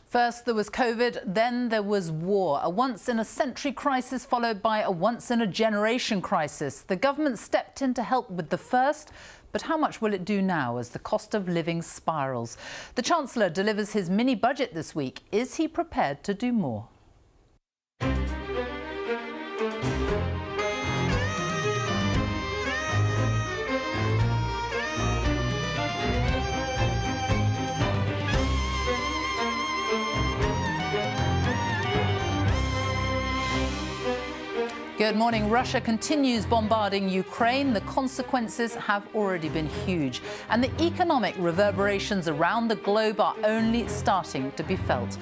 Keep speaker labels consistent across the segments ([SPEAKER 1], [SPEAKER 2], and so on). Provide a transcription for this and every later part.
[SPEAKER 1] First there was COVID, then there was war. A once-in-a-century crisis followed by a once-in-a-generation crisis. The government stepped in to help with the first, but how much will it do now as the cost of living spirals? The Chancellor delivers his mini-budget this week. Is he prepared to do more? Good morning. Russia continues bombarding Ukraine. The consequences have already been huge, and the economic reverberations around the globe are only starting to be felt.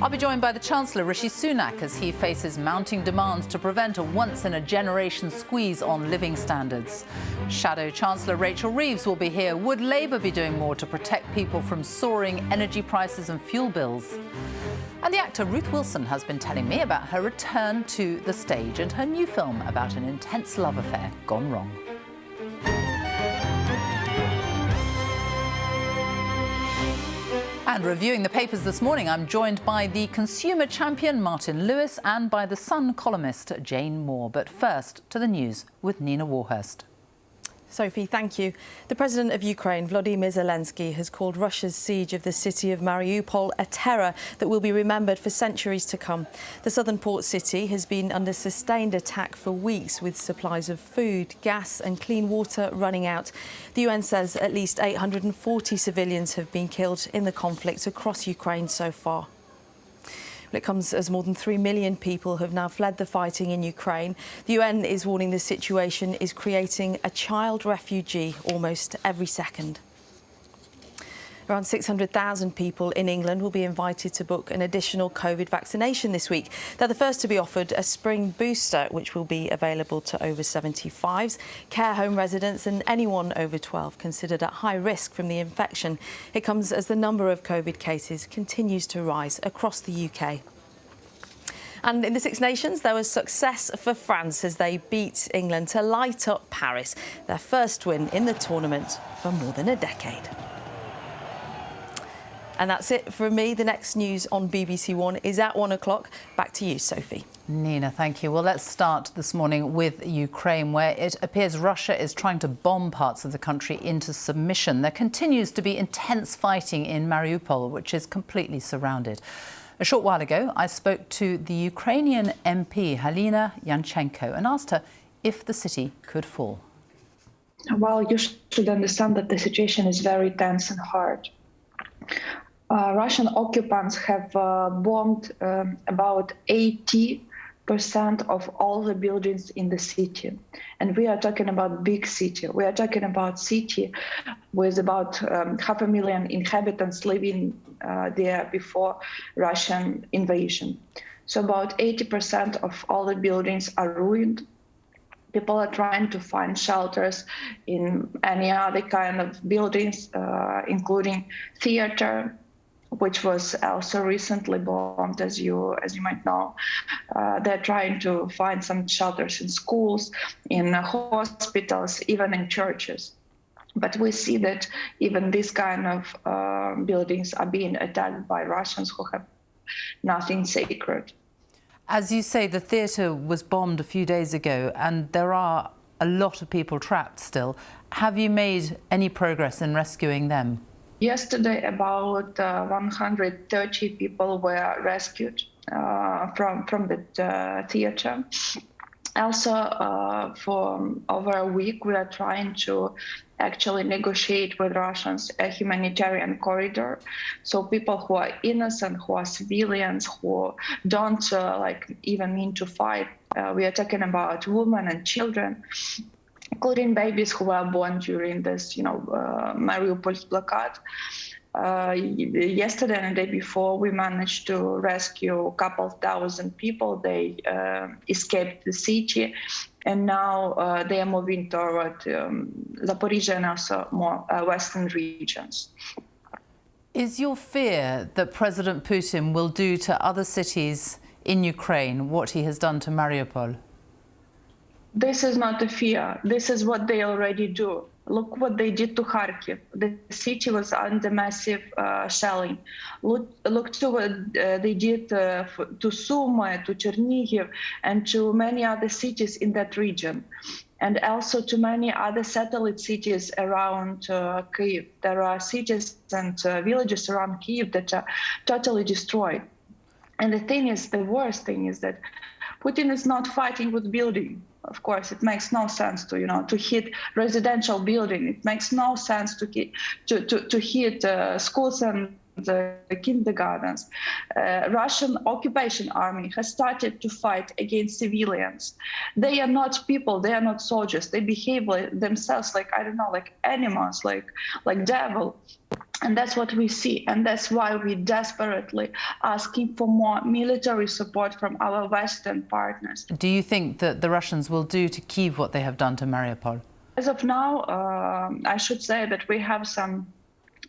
[SPEAKER 1] I'll be joined by the Chancellor, Rishi Sunak, as he faces mounting demands to prevent a once-in-a-generation squeeze on living standards. Shadow Chancellor Rachel Reeves will be here. Would Labour be doing more to protect people from soaring energy prices and fuel bills? And the actor Ruth Wilson has been telling me about her return to the stage and her new film about an intense love affair gone wrong. And reviewing the papers this morning, I'm joined by the consumer champion Martin Lewis and by the Sun columnist Jane Moore. But first, to the news with Nina Warhurst.
[SPEAKER 2] Sophie, thank you. The President of Ukraine, Volodymyr Zelensky, has called Russia's siege of the city of Mariupol a terror that will be remembered for centuries to come. The southern port city has been under sustained attack for weeks, with supplies of food, gas and clean water running out. The UN says at least 840 civilians have been killed in the conflict across Ukraine so far. It comes as more than 3 million people have now fled the fighting in Ukraine. The UN is warning the situation is creating a child refugee almost every second. Around 600,000 people in England will be invited to book an additional COVID vaccination this week. They're the first to be offered a spring booster, which will be available to over 75s, care home residents and anyone over 12 considered at high risk from the infection. It comes as the number of COVID cases continues to rise across the UK. And in the Six Nations, there was success for France as they beat England to light up Paris, their first win in the tournament for more than a decade. And that's it from me. The next news on BBC One is at 1 o'clock. Back to you, Sophie.
[SPEAKER 1] Nina, thank you. Well, let's start this morning with Ukraine, where it appears Russia is trying to bomb parts of the country into submission. There continues to be intense fighting in Mariupol, which is completely surrounded. A short while ago, I spoke to the Ukrainian MP, Halina Yanchenko, and asked her if the city could fall.
[SPEAKER 3] Well, you should understand that the situation is very tense and hard. Russian occupants have bombed about 80% of all the buildings in the city. And we are talking about big city. We are talking about city with about 500,000 inhabitants living there before Russian invasion. So about 80% of all the buildings are ruined. People are trying to find shelters in any other kind of buildings, including theater, which was also recently bombed, as you might know. They're trying to find some shelters in schools, in hospitals, even in churches. But we see that even these kind of buildings are being attacked by Russians who have nothing sacred.
[SPEAKER 1] As you say, the theatre was bombed a few days ago, and there are a lot of people trapped still. Have you made any progress in rescuing them?
[SPEAKER 3] Yesterday, about 130 people were rescued from the theatre. Also, for over a week, we are trying to actually negotiate with Russians a humanitarian corridor. So people who are innocent, who are civilians, who don't even mean to fight. We are talking about women and children, including babies who were born during this, Mariupol blockade. Yesterday and the day before, we managed to rescue a couple of thousand people. They escaped the city, and now they are moving toward Zaporizhia and also more western regions.
[SPEAKER 1] Is your fear that President Putin will do to other cities in Ukraine what he has done to Mariupol?
[SPEAKER 3] This is not a fear. This is what they already do. Look what they did to Kharkiv. The city was under massive shelling. Look to what they did to Sumy, to Chernihiv, and to many other cities in that region, and also to many other satellite cities around Kyiv. There are cities and villages around Kyiv that are totally destroyed. And the worst thing is that Putin is not fighting with building. Of course, it makes no sense to hit residential building. It makes no sense to hit schools and kindergartens. Russian occupation army has started to fight against civilians. They are not people. They are not soldiers. They behave themselves like, I don't know, like animals, like devil. And that's what we see. And that's why we desperately asking for more military support from our Western partners.
[SPEAKER 1] Do you think that the Russians will do to Kyiv what they have done to Mariupol?
[SPEAKER 3] As of now, I should say that we have some,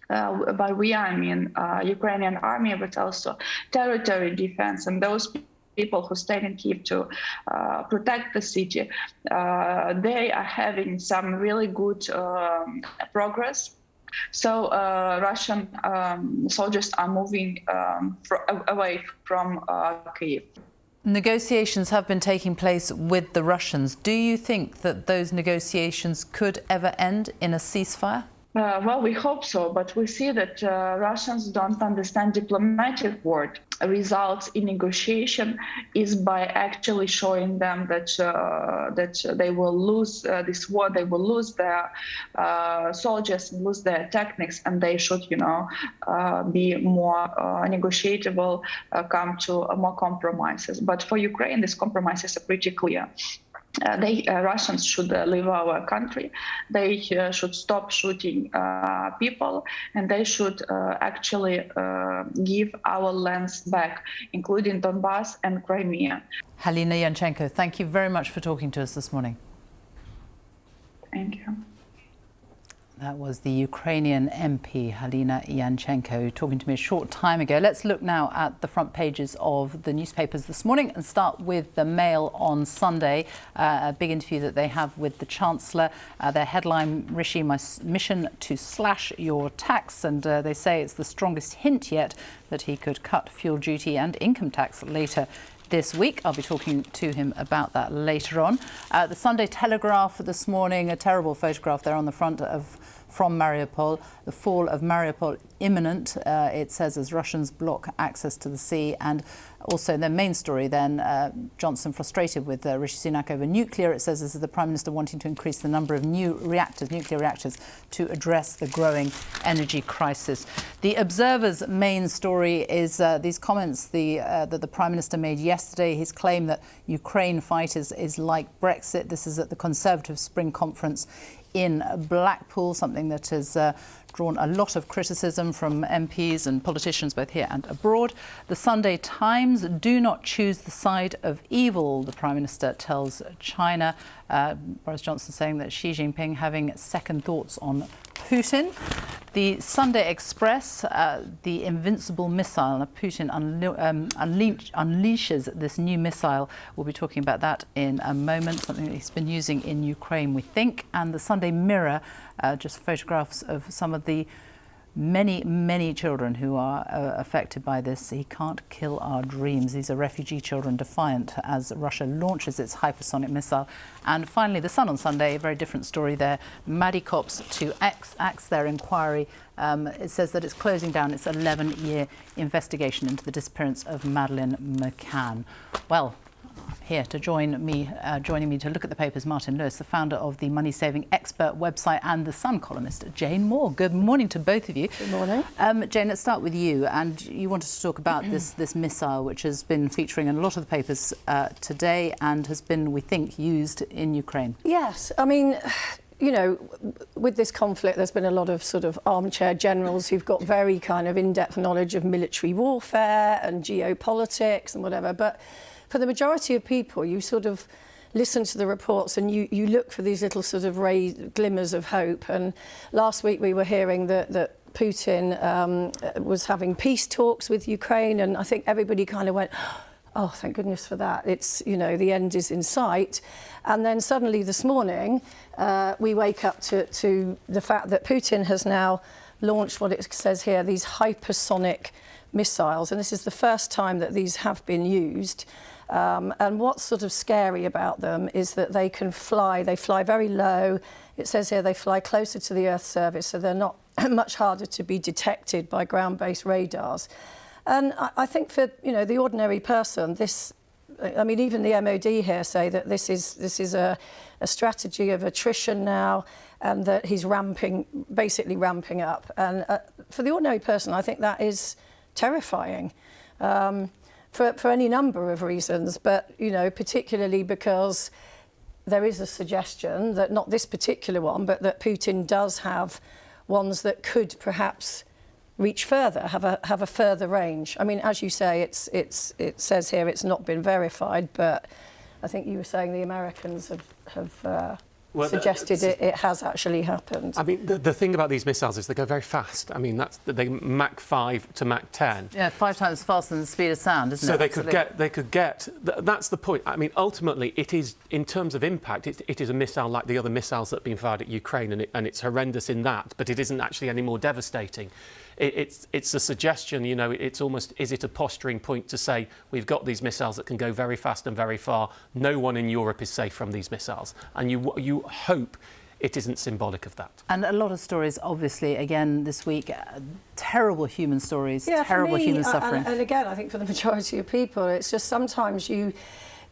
[SPEAKER 3] by we I mean Ukrainian army, but also territory defense. And those people who stayed in Kyiv to protect the city, they are having some really good progress. So Russian soldiers are moving away from Kyiv.
[SPEAKER 1] Negotiations have been taking place with the Russians. Do you think that those negotiations could ever end in a ceasefire?
[SPEAKER 3] Well, we hope so, but we see that Russians don't understand diplomatic word. Results in negotiation is by actually showing them that they will lose this war, they will lose their soldiers, lose their techniques, and they should, be more negotiable, come to more compromises. But for Ukraine, these compromises are pretty clear. Russians should leave our country. They should stop shooting people, and they should actually give our lands back, including Donbass and Crimea.
[SPEAKER 1] Halina Yanchenko, thank you very much for talking to us this morning.
[SPEAKER 3] Thank you.
[SPEAKER 1] That was the Ukrainian MP, Halina Yanchenko, talking to me a short time ago. Let's look now at the front pages of the newspapers this morning and start with the Mail on Sunday, a big interview that they have with the Chancellor. Their headline, Rishi, my mission to slash your tax. And they say it's the strongest hint yet that he could cut fuel duty and income tax later this week. I'll be talking to him about that later on. The Sunday Telegraph this morning, a terrible photograph there on the front from Mariupol. The fall of Mariupol imminent, it says, as Russians block access to the sea. And also their main story then, Johnson frustrated with Rishi Sunak over nuclear. It says this is the Prime Minister wanting to increase the number of nuclear reactors to address the growing energy crisis. The Observer's main story is these comments that the Prime Minister made yesterday. His claim that Ukraine fight is like Brexit. This is at the Conservative Spring Conference in Blackpool, something that has drawn a lot of criticism from MPs and politicians both here and abroad. The Sunday Times, do not choose the side of evil, the Prime Minister tells China. Boris Johnson saying that Xi Jinping having second thoughts on Putin. The Sunday Express, the invincible missile. Putin unleashes this new missile. We'll be talking about that in a moment, something that he's been using in Ukraine, we think. And the Sunday Mirror, just photographs of some of the many children who are affected by this. He can't kill our dreams. These are refugee children defiant as Russia launches its hypersonic missile. And finally, the Sun on Sunday, a very different story there. Maddie Cops to axe their inquiry. It says that it's closing down its 11-year investigation into the disappearance of Madeleine McCann. Well, here to joining me to look at the papers, Martin Lewis, the founder of the money-saving expert website, and the Sun columnist, Jane Moore. Good morning to both of you.
[SPEAKER 2] Good morning.
[SPEAKER 1] Jane, let's start with you. And you wanted to talk about this missile, which has been featuring in a lot of the papers today and has been, we think, used in Ukraine.
[SPEAKER 4] Yes. I mean, you know, with this conflict, there's been a lot of sort of armchair generals who've got very kind of in-depth knowledge of military warfare and geopolitics and whatever. But for the majority of people, you sort of listen to the reports and you look for these little sort of glimmers of hope. And last week we were hearing that Putin was having peace talks with Ukraine, and I think everybody kind of went, oh, thank goodness for that. It's, you know, the end is in sight. And then suddenly this morning, we wake up to the fact that Putin has now launched what it says here, these hypersonic missiles. And this is the first time that these have been used. And what's sort of scary about them is that they can fly. They fly very low. It says here they fly closer to the Earth's surface, so they're not much harder to be detected by ground-based radars. And I think for, you know, the ordinary person, this, I mean, even the MOD here say that this is a strategy of attrition now, and that he's basically ramping up. And for the ordinary person, I think that is terrifying for any number of reasons. But, you know, particularly because there is a suggestion that not this particular one, but that Putin does have ones that could perhaps reach further, have a further range. I mean, as you say, it says here it's not been verified, but I think you were saying the Americans have suggested it has actually happened.
[SPEAKER 5] I mean, the thing about these missiles is they go very fast. I mean, they Mach 5 to Mach 10.
[SPEAKER 1] Yeah, 5 times faster than the speed of sound, isn't it?
[SPEAKER 5] So they could get. That's the point. I mean, ultimately, it is, in terms of impact, it is a missile like the other missiles that have been fired at Ukraine, and it's horrendous in that, but it isn't actually any more devastating. It's a suggestion, you know, it's almost, is it a posturing point to say, we've got these missiles that can go very fast and very far. No one in Europe is safe from these missiles. And you hope it isn't symbolic of that.
[SPEAKER 1] And a lot of stories, obviously, again, this week, terrible human stories,
[SPEAKER 4] yeah,
[SPEAKER 1] terrible human suffering.
[SPEAKER 4] And again, I think for the majority of people, it's just sometimes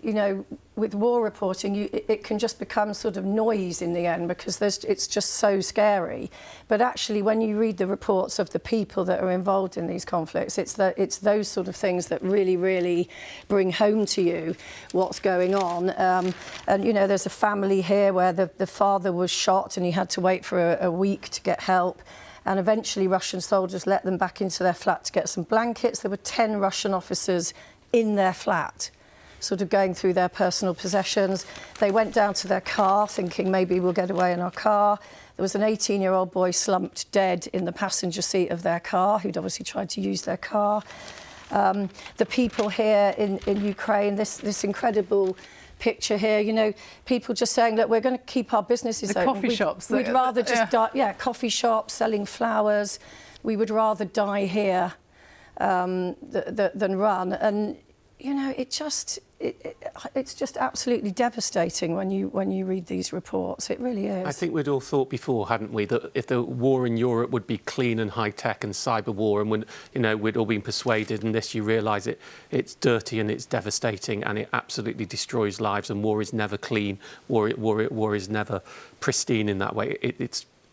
[SPEAKER 4] you know, with war reporting, it can just become sort of noise in the end because it's just so scary. But actually, when you read the reports of the people that are involved in these conflicts, it's those sort of things that really, really bring home to you what's going on. And, you know, there's a family here where the father was shot and he had to wait for a week to get help. And eventually Russian soldiers let them back into their flat to get some blankets. There were 10 Russian officers in their flat, sort of going through their personal possessions. They went down to their car thinking maybe we'll get away in our car. There was an 18-year-old boy slumped dead in the passenger seat of their car who'd obviously tried to use their car. The people here in Ukraine, this incredible picture here, you know, people just saying that we're going to keep our businesses open.
[SPEAKER 1] Coffee shops.
[SPEAKER 4] We'd rather just die, coffee shops selling flowers. We would rather die here than run. And you know, it's just absolutely devastating when you read these reports. It really is.
[SPEAKER 5] I think we'd all thought before, hadn't we, that if the war in Europe would be clean and high-tech and cyber war, and when, you know, we'd all been persuaded, and this you realise it's dirty and it's devastating and it absolutely destroys lives, and war is never clean, war is never pristine in that way.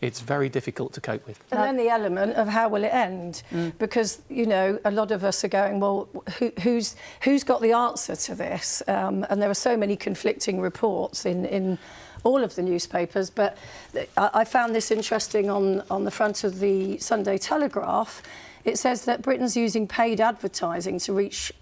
[SPEAKER 5] It's very difficult to cope with.
[SPEAKER 4] And then the element of how will it end? Because, you know, a lot of us are going, well, who's got the answer to this? And there are so many conflicting reports in all of the newspapers. But I found this interesting on the front of the Sunday Telegraph. It says that Britain's using paid advertising to reach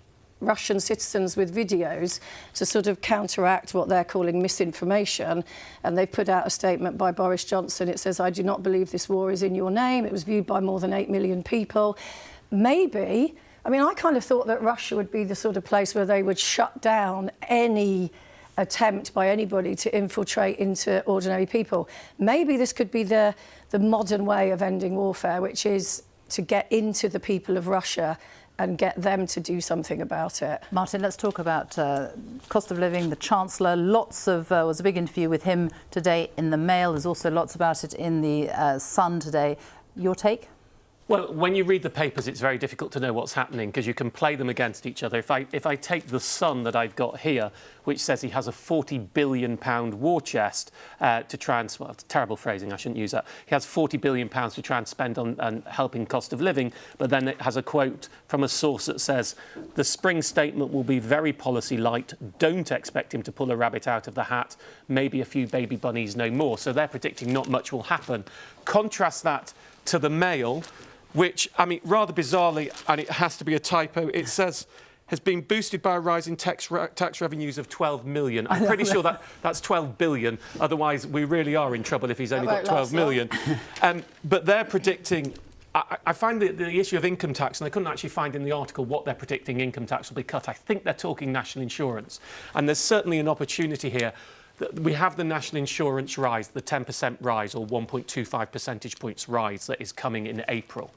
[SPEAKER 4] Russian citizens with videos to sort of counteract what they're calling misinformation. And they've put out a statement by Boris Johnson. It says, I do not believe this war is in your name. It was viewed by more than 8 million people. Maybe, I mean, I kind of thought that Russia would be the sort of place where they would shut down any attempt by anybody to infiltrate into ordinary people. Maybe this could be the modern way of ending warfare, which is to get into the people of Russia and get them to do something about it.
[SPEAKER 1] Martin, let's talk about cost of living. The Chancellor, was a big interview with him today in the Mail. There's also lots about it in the Sun today. Your take?
[SPEAKER 5] Well, when you read the papers, it's very difficult to know what's happening because you can play them against each other. If I take the Sun that I've got here, which says he has a £40 billion war chest to try and, well, terrible phrasing, I shouldn't use that. He has £40 billion to try and spend on helping cost of living, but then it has a quote from a source that says, the spring statement will be very policy light, don't expect him to pull a rabbit out of the hat, maybe a few baby bunnies, no more. So they're predicting not much will happen. Contrast that to the Mail, which, I mean, rather bizarrely, and it has to be a typo, it says has been boosted by a rise in tax revenues of 12 million. I'm pretty sure that's 12 billion. Otherwise, we really are in trouble if he's only got 12 million. But they're predicting I find the issue of income tax, and I couldn't actually find in the article what they're predicting income tax will be cut. I think they're talking national insurance. And there's certainly an opportunity here. We have the national insurance rise, the 10% rise or 1.25 percentage points rise that is coming in April.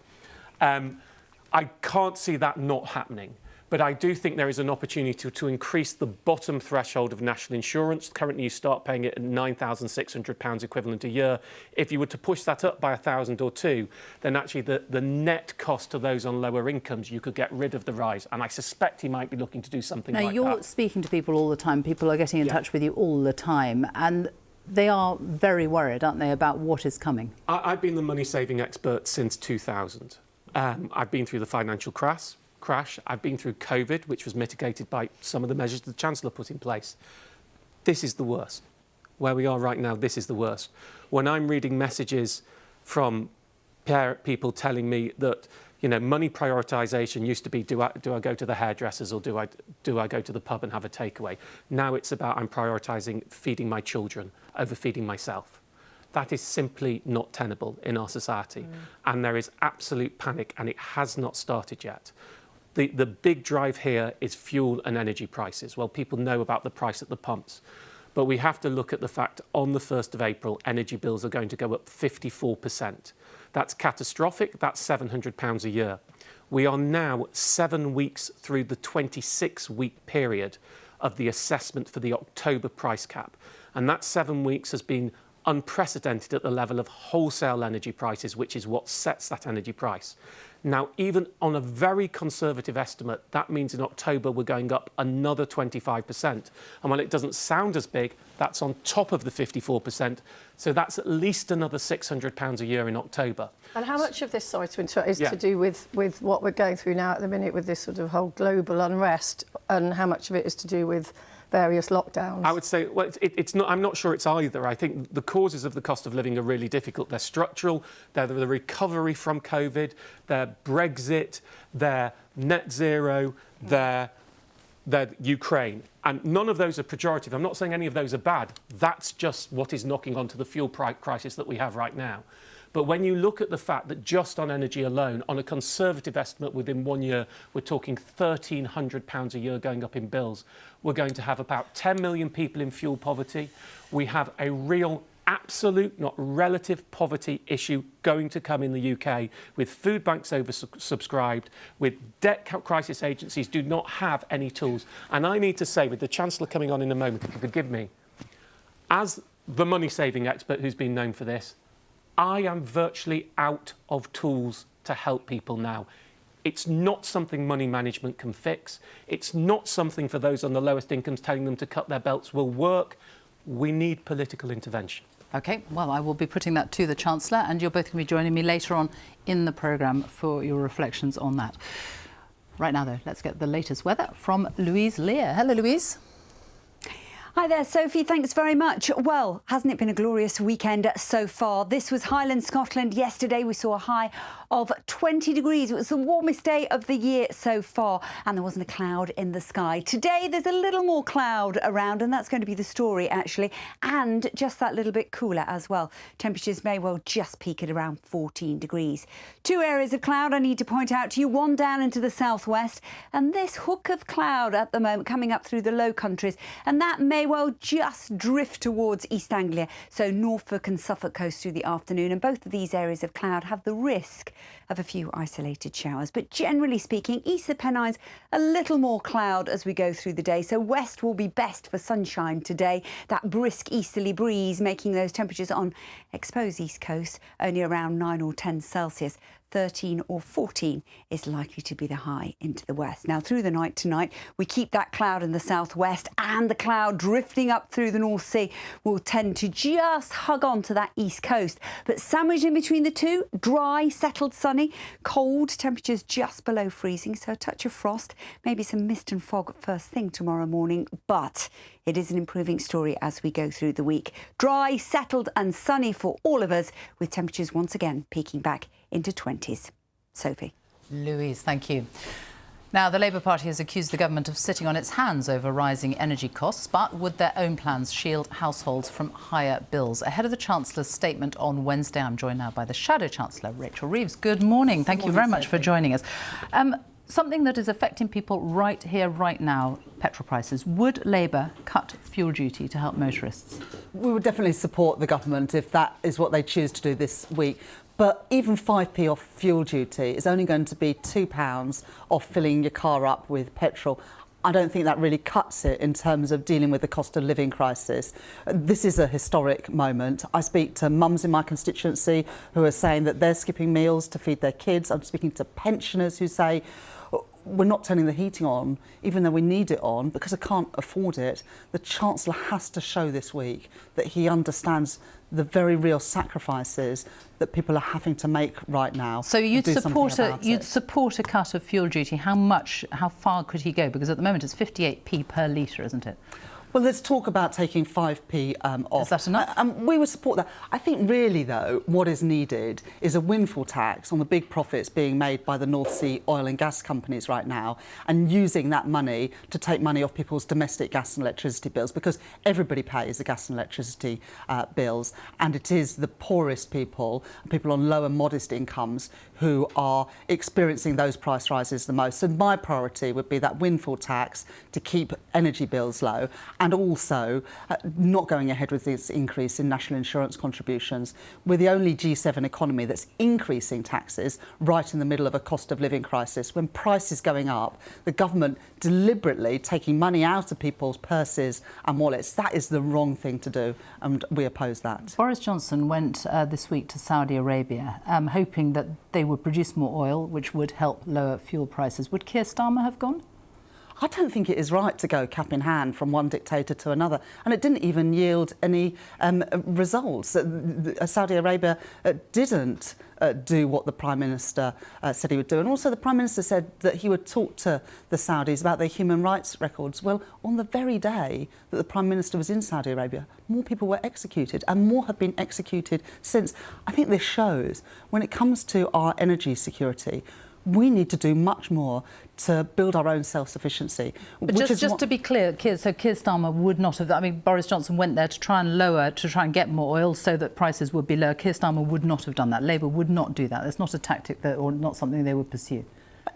[SPEAKER 5] I can't see that not happening. But I do think there is an opportunity to increase the bottom threshold of national insurance. Currently, you start paying it at £9,600 equivalent a year. If you were to push that up by £1,000 or £2,000, then actually the net cost to those on lower incomes, you could get rid of the rise. And I suspect he might be looking to do something like that.
[SPEAKER 1] Now, you're speaking to people all the time. People are getting in touch with you all the time. And they are very worried, aren't they, about what is coming?
[SPEAKER 5] I've been the money-saving expert since 2000. I've been through the financial crash. I've been through COVID, which was mitigated by some of the measures the Chancellor put in place. This is the worst. Where we are right now, this is the worst. When I'm reading messages from people telling me that, you know, money prioritisation used to be, do I go to the hairdressers or do I go to the pub and have a takeaway? Now it's about I'm prioritising feeding my children over feeding myself. That is simply not tenable in our society. And there is absolute panic, and it has not started yet. The big drive here is fuel and energy prices. Well, people know about the price at the pumps, but we have to look at the fact on the 1st of April, energy bills are going to go up 54%. That's catastrophic. That's £700 a year. We are now 7 weeks through the 26-week period of the assessment for the October price cap. And that 7 weeks has been unprecedented at the level of wholesale energy prices, which is what sets that energy price. Now, even on a very conservative estimate, that means in October we're going up another 25%. And while it doesn't sound as big, that's on top of the 54%. So that's at least another £600 a year in October.
[SPEAKER 4] And how much of this, sorry to interrupt, is to do with what we're going through now at the minute with this sort of whole global unrest, and how much of it is to do with various lockdowns? I
[SPEAKER 5] would say, well, it's not. I'm not sure it's either. I think the causes of the cost of living are really difficult. They're structural. They're the recovery from COVID. They're Brexit. They're net zero. They're Ukraine. And none of those are pejorative. I'm not saying any of those are bad. That's just what is knocking onto the fuel price crisis that we have right now. But when you look at the fact that just on energy alone, on a conservative estimate within 1 year, we're talking £1,300 a year going up in bills. We're going to have about 10 million people in fuel poverty. We have a real absolute, not relative, poverty issue going to come in the UK, with food banks oversubscribed, with debt crisis agencies do not have any tools. And I need to say, with the Chancellor coming on in a moment, if you forgive me, as the money-saving expert who's been known for this, I am virtually out of tools to help people now. It's not something money management can fix. It's not something for those on the lowest incomes telling them to cut their belts will work. We need political intervention.
[SPEAKER 1] OK, well, I will be putting that to the Chancellor, and you're both going to be joining me later on in the programme for your reflections on that. Right now, though, let's get the latest weather from Louise Lear. Hello, Louise.
[SPEAKER 6] Hi there, Sophie. Thanks very much. Well, hasn't it been a glorious weekend so far? This was Highland, Scotland. Yesterday, we saw a high of 20 degrees. It was the warmest day of the year so far, and there wasn't a cloud in the sky. Today, there's a little more cloud around, and that's going to be the story, actually, and just that little bit cooler as well. Temperatures may well just peak at around 14 degrees. Two areas of cloud I need to point out to you, one down into the southwest, and this hook of cloud at the moment coming up through the Low Countries, and that may well just drift towards East Anglia, so Norfolk and Suffolk coast through the afternoon, and both of these areas of cloud have the risk of a few isolated showers. But generally speaking, east of Pennines, a little more cloud as we go through the day, so west will be best for sunshine today. That brisk easterly breeze making those temperatures on exposed east coast only around 9 or 10 Celsius. 13 or 14 is likely to be the high into the west. Now, through the night tonight, we keep that cloud in the southwest, and the cloud drifting up through the North Sea will tend to just hug on to that east coast. But sandwiched in between the two, dry, settled, sunny, cold, temperatures just below freezing, so a touch of frost, maybe some mist and fog first thing tomorrow morning, but it is an improving story as we go through the week. Dry, settled and sunny for all of us, with temperatures once again peaking back into 20s. Sophie.
[SPEAKER 1] Louise, thank you. Now, the Labour Party has accused the government of sitting on its hands over rising energy costs, but would their own plans shield households from higher bills? Ahead of the Chancellor's statement on Wednesday, I'm joined now by the Shadow Chancellor, Rachel Reeves. Good morning. Thank you very much for joining us. Something that is affecting people right here, right now, petrol prices. Would Labour cut fuel duty to help motorists?
[SPEAKER 7] We would definitely support the government if that is what they choose to do this week. But even 5p off fuel duty is only going to be £2 off filling your car up with petrol. I don't think that really cuts it in terms of dealing with the cost of living crisis. This is a historic moment. I speak to mums in my constituency who are saying that they're skipping meals to feed their kids. I'm speaking to pensioners who say, we're not turning the heating on, even though we need it on, because I can't afford it. The Chancellor has to show this week that he understands the very real sacrifices that people are having to make right now.
[SPEAKER 1] So you'd support a cut of fuel duty. How far could he go? Because at the moment it's 58p per litre, isn't it?
[SPEAKER 7] Well, let's talk about taking 5p off.
[SPEAKER 1] Is that enough?
[SPEAKER 7] We would support that. I think really, though, what is needed is a windfall tax on the big profits being made by the North Sea oil and gas companies right now, and using that money to take money off people's domestic gas and electricity bills, because everybody pays the gas and electricity bills, and it is the poorest people on low and modest incomes who are experiencing those price rises the most. So my priority would be that windfall tax to keep energy bills low, and also not going ahead with this increase in national insurance contributions. We're the only G7 economy that's increasing taxes right in the middle of a cost of living crisis. When prices going up, the government deliberately taking money out of people's purses and wallets. That is the wrong thing to do, and we oppose that.
[SPEAKER 1] Boris Johnson went this week to Saudi Arabia, hoping that they would produce more oil, which would help lower fuel prices. Would Keir Starmer have gone?
[SPEAKER 7] I don't think it is right to go cap in hand from one dictator to another, and it didn't even yield any results. Saudi Arabia didn't do what the Prime Minister said he would do, and also the Prime Minister said that he would talk to the Saudis about their human rights records. Well, on the very day that the Prime Minister was in Saudi Arabia, more people were executed, and more have been executed since. I think this shows, when it comes to our energy security, we need to do much more to build our own self-sufficiency.
[SPEAKER 1] But just to be clear, Keir Starmer would not have... I mean, Boris Johnson went there to try and get more oil so that prices would be lower. Keir Starmer would not have done that. Labour would not do that. It's not a tactic or not something they would pursue.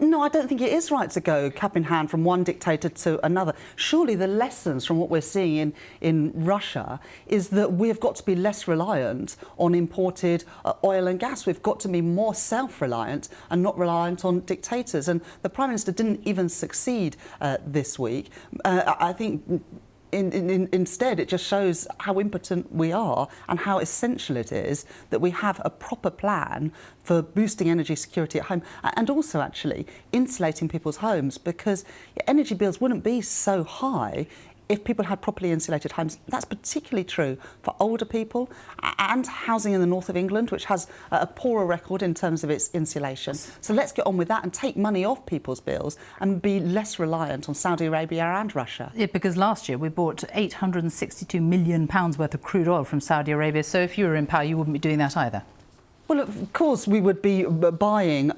[SPEAKER 7] No, I don't think it is right to go cap in hand from one dictator to another. Surely the lessons from what we're seeing in Russia is that we've got to be less reliant on imported oil and gas. We've got to be more self-reliant and not reliant on dictators. And the Prime Minister didn't even succeed this week. I think... Instead, it just shows how impotent we are and how essential it is that we have a proper plan for boosting energy security at home, and also actually insulating people's homes, because energy bills wouldn't be so high if people had properly insulated homes. That's particularly true for older people and housing in the north of England, which has a poorer record in terms of its insulation. So let's get on with that and take money off people's bills and be less reliant on Saudi Arabia and Russia.
[SPEAKER 1] Yeah, because last year we bought £862 million worth of crude oil from Saudi Arabia. So if you were in power, you wouldn't be doing that either.
[SPEAKER 7] Well, of course, we would be buying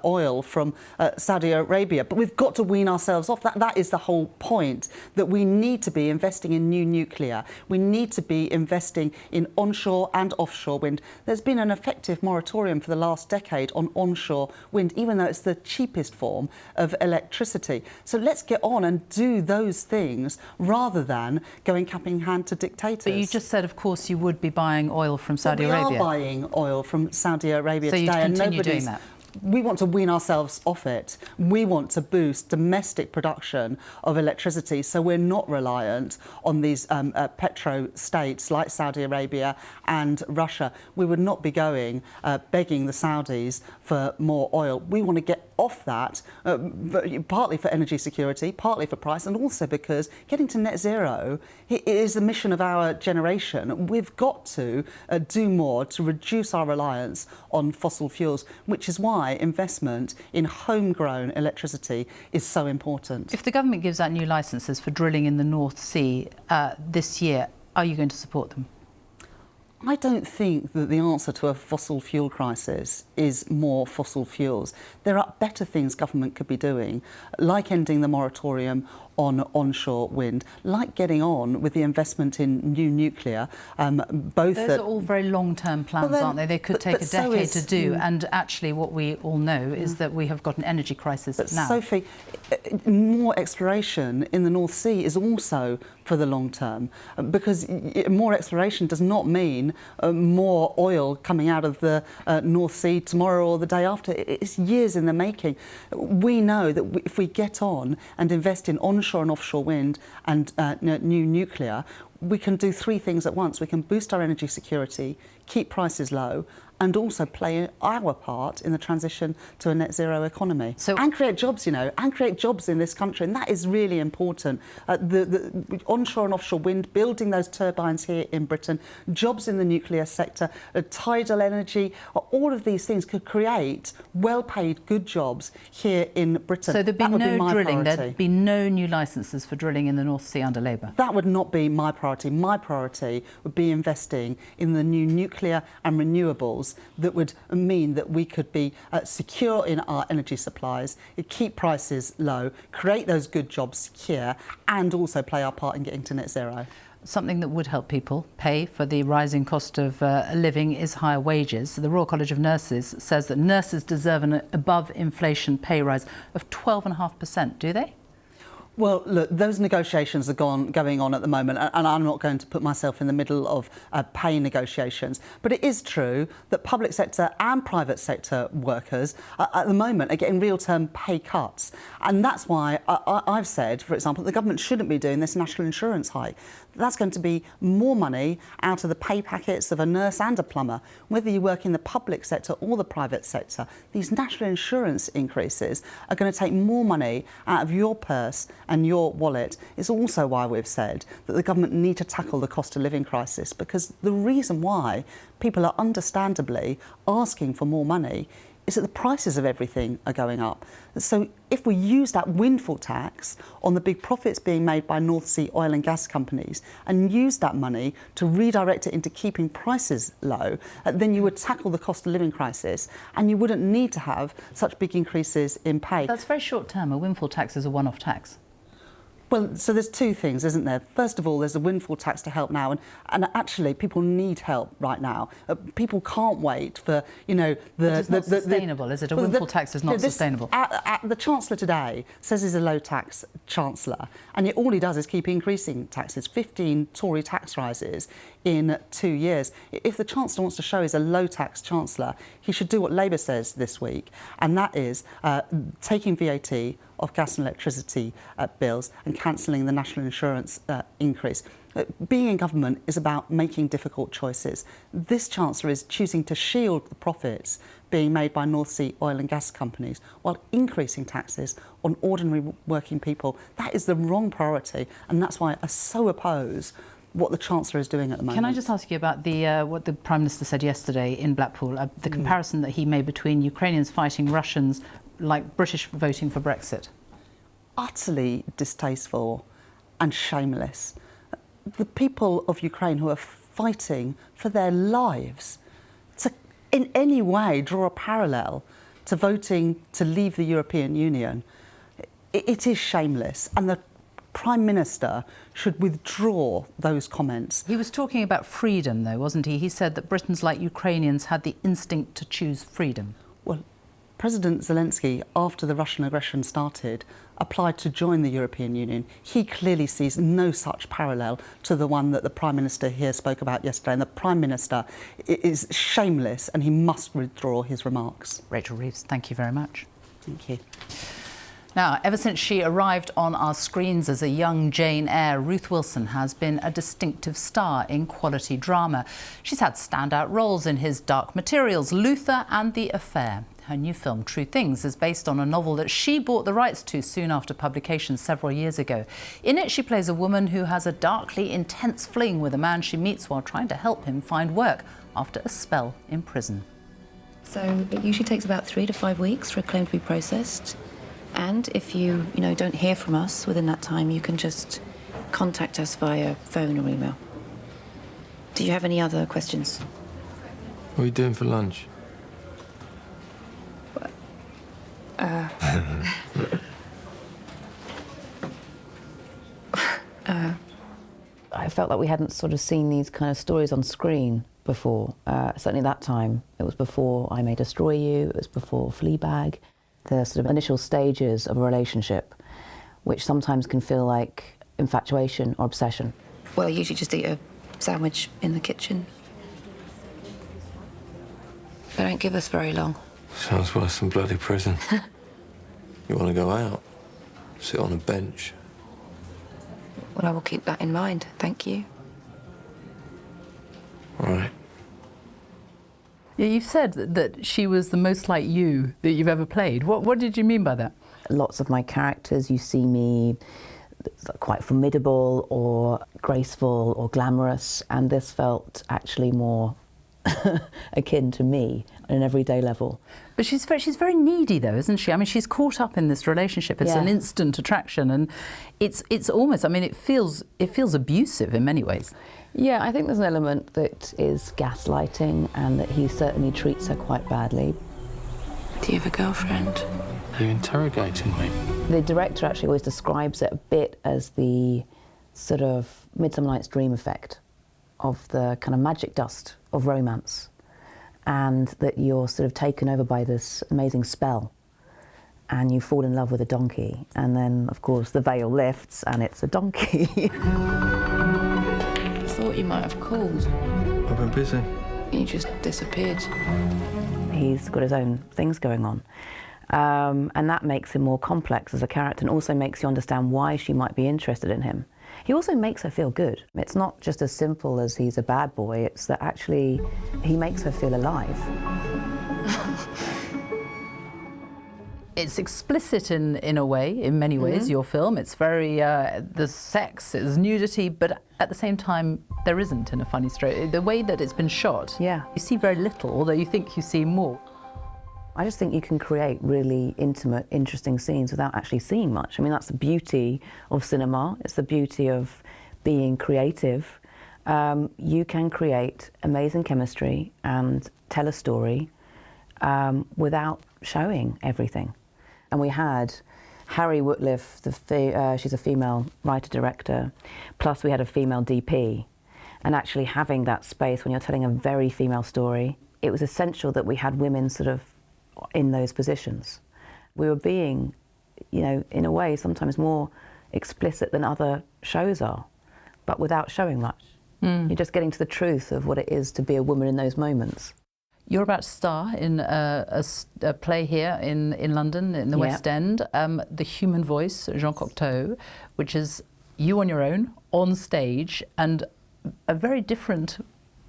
[SPEAKER 7] oil from Saudi Arabia, but we've got to wean ourselves off. That is the whole point, that we need to be investing in new nuclear. We need to be investing in onshore and offshore wind. There's been an effective moratorium for the last decade on onshore wind, even though it's the cheapest form of electricity. So let's get on and do those things rather than going cap in hand to dictators.
[SPEAKER 1] But you just said, of course, you would be buying oil from Saudi Arabia.
[SPEAKER 7] We are buying oil from Saudi Arabia
[SPEAKER 1] today.
[SPEAKER 7] So
[SPEAKER 1] you'd continue doing that?
[SPEAKER 7] We want to wean ourselves off it. We want to boost domestic production of electricity, so we're not reliant on these petro states like Saudi Arabia and Russia. We would not be going begging the Saudis for more oil. We want to get off that, partly for energy security, partly for price, and also because getting to net zero is the mission of our generation. We've got to do more to reduce our reliance on fossil fuels, which is why investment in homegrown electricity is so important.
[SPEAKER 1] If the government gives out new licences for drilling in the North Sea this year, are you going to support them?
[SPEAKER 7] I don't think that the answer to a fossil fuel crisis is more fossil fuels. There are better things government could be doing, like ending the moratorium on onshore wind, like getting on with the investment in new nuclear. Those
[SPEAKER 1] are all very long-term plans, aren't they? They could take a decade to do. And actually, what we all know is that we have got an energy crisis now.
[SPEAKER 7] Sophie, more exploration in the North Sea is also for the long term, because more exploration does not mean more oil coming out of the North Sea tomorrow or the day after. It's years in the making. We know that if we get on and invest in onshore and offshore wind and new nuclear, we can do three things at once. We can boost our energy security, keep prices low, and also play our part in the transition to a net zero economy. And create jobs, and create jobs in this country, and that is really important. The onshore and offshore wind, building those turbines here in Britain, jobs in the nuclear sector, tidal energy, all of these things could create well-paid, good jobs here in Britain.
[SPEAKER 1] So there'd be no drilling, there'd be no new licences for drilling in the North Sea under Labour?
[SPEAKER 7] That would not be my priority. My priority would be investing in the new nuclear and renewables that would mean that we could be secure in our energy supplies, keep prices low, create those good jobs here, and also play our part in getting to net zero.
[SPEAKER 1] Something that would help people pay for the rising cost of living is higher wages. The Royal College of Nurses says that nurses deserve an above-inflation pay rise of 12.5%. Do they?
[SPEAKER 7] Well, look, those negotiations are going on at the moment, and I'm not going to put myself in the middle of pay negotiations. But it is true that public sector and private sector workers at the moment are getting real-term pay cuts. And that's why I've said, for example, the government shouldn't be doing this national insurance hike. That's going to be more money out of the pay packets of a nurse and a plumber. Whether you work in the public sector or the private sector, these national insurance increases are going to take more money out of your purse and your wallet. It's also why we've said that the government need to tackle the cost of living crisis, because the reason why people are understandably asking for more money is that the prices of everything are going up. So if we use that windfall tax on the big profits being made by North Sea oil and gas companies and use that money to redirect it into keeping prices low, then you would tackle the cost of living crisis and you wouldn't need to have such big increases in pay.
[SPEAKER 1] That's very short term. A windfall tax is a one-off tax.
[SPEAKER 7] Well, so there's two things, isn't there? First of all, there's a windfall tax to help now, and actually people need help right now. People can't wait for,
[SPEAKER 1] It's not sustainable, is it? A windfall tax is not sustainable.
[SPEAKER 7] The Chancellor today says he's a low-tax Chancellor, and yet all he does is keep increasing taxes, 15 Tory tax rises in 2 years. If the Chancellor wants to show he's a low-tax Chancellor, he should do what Labour says this week, and that is taking VAT off gas and electricity bills and cancelling the national insurance increase. Being in government is about making difficult choices. This Chancellor is choosing to shield the profits being made by North Sea oil and gas companies while increasing taxes on ordinary working people. That is the wrong priority, and that's why I so oppose what the Chancellor is doing at the moment.
[SPEAKER 1] Can I just ask you about what the Prime Minister said yesterday in Blackpool, the comparison that he made between Ukrainians fighting Russians like British voting for Brexit?
[SPEAKER 7] Utterly distasteful and shameless. The people of Ukraine who are fighting for their lives to in any way draw a parallel to voting to leave the European Union, it is shameless, and the Prime Minister should withdraw those comments.
[SPEAKER 1] He was talking about freedom, though, wasn't he? He said that Britons, like Ukrainians, had the instinct to choose freedom.
[SPEAKER 7] Well, President Zelensky, after the Russian aggression started, applied to join the European Union. He clearly sees no such parallel to the one that the Prime Minister here spoke about yesterday. And the Prime Minister is shameless, and he must withdraw his remarks.
[SPEAKER 1] Rachel Reeves, thank you very much.
[SPEAKER 7] Thank you.
[SPEAKER 1] Now, ever since she arrived on our screens as a young Jane Eyre, Ruth Wilson has been a distinctive star in quality drama. She's had standout roles in his Dark Materials, Luther and The Affair. Her new film, True Things, is based on a novel that she bought the rights to soon after publication several years ago. In it, she plays a woman who has a darkly intense fling with a man she meets while trying to help him find work after a spell in prison.
[SPEAKER 8] So it usually takes about 3 to 5 weeks for a claim to be processed. And if you don't hear from us within that time, you can just contact us via phone or email. Do you have any other questions?
[SPEAKER 9] What are you doing for lunch?
[SPEAKER 8] I felt like we hadn't sort of seen these kind of stories on screen before. Certainly that time. It was before I May Destroy You, it was before Fleabag. The sort of initial stages of a relationship, which sometimes can feel like infatuation or obsession. Well, I usually just eat a sandwich in the kitchen. They don't give us very long.
[SPEAKER 9] Sounds worse than bloody prison. You want to go out? Sit on a bench?
[SPEAKER 8] Well, I will keep that in mind, thank you.
[SPEAKER 9] All right.
[SPEAKER 1] Yeah, you said that she was the most like you that you've ever played. What did you mean by that?
[SPEAKER 8] Lots of my characters, you see me quite formidable or graceful or glamorous, and this felt actually more akin to me on an everyday level.
[SPEAKER 1] But she's very needy, though, isn't she? I mean, she's caught up in this relationship. It's an instant attraction, and it's almost. I mean, it feels abusive in many ways.
[SPEAKER 8] Yeah, I think there's an element that is gaslighting, and that he certainly treats her quite badly. Do you have a girlfriend?
[SPEAKER 9] Are you interrogating me?
[SPEAKER 8] The director actually always describes it a bit as the sort of Midsummer Night's Dream effect of the kind of magic dust of romance, and that you're sort of taken over by this amazing spell and you fall in love with a donkey, and then of course the veil lifts and it's a donkey. I thought you might have called.
[SPEAKER 9] I've been busy.
[SPEAKER 8] You just disappeared. He's got his own things going on. And that makes him more complex as a character, and also makes you understand why she might be interested in him. He also makes her feel good. It's not just as simple as he's a bad boy, it's that actually he makes her feel alive.
[SPEAKER 1] It's explicit in a way, in many ways, your film. It's very, there's sex, there's nudity, but at the same time, there isn't in A Funny Story. The way that it's been shot, you see very little, although you think you see more.
[SPEAKER 8] I just think you can create really intimate, interesting scenes without actually seeing much. I mean, that's the beauty of cinema. It's the beauty of being creative. You can create amazing chemistry and tell a story without showing everything. And we had Harry Woodliff, she's a female writer-director, plus we had a female DP. And actually having that space when you're telling a very female story, it was essential that we had women sort of in those positions. We were being, you know, in a way sometimes more explicit than other shows are, but without showing much. You're just getting to the truth of what it is to be a woman in those moments.
[SPEAKER 1] You're about to star in a play here in London, in the West End, The Human Voice, Jean Cocteau, which is you on your own, on stage, and a very different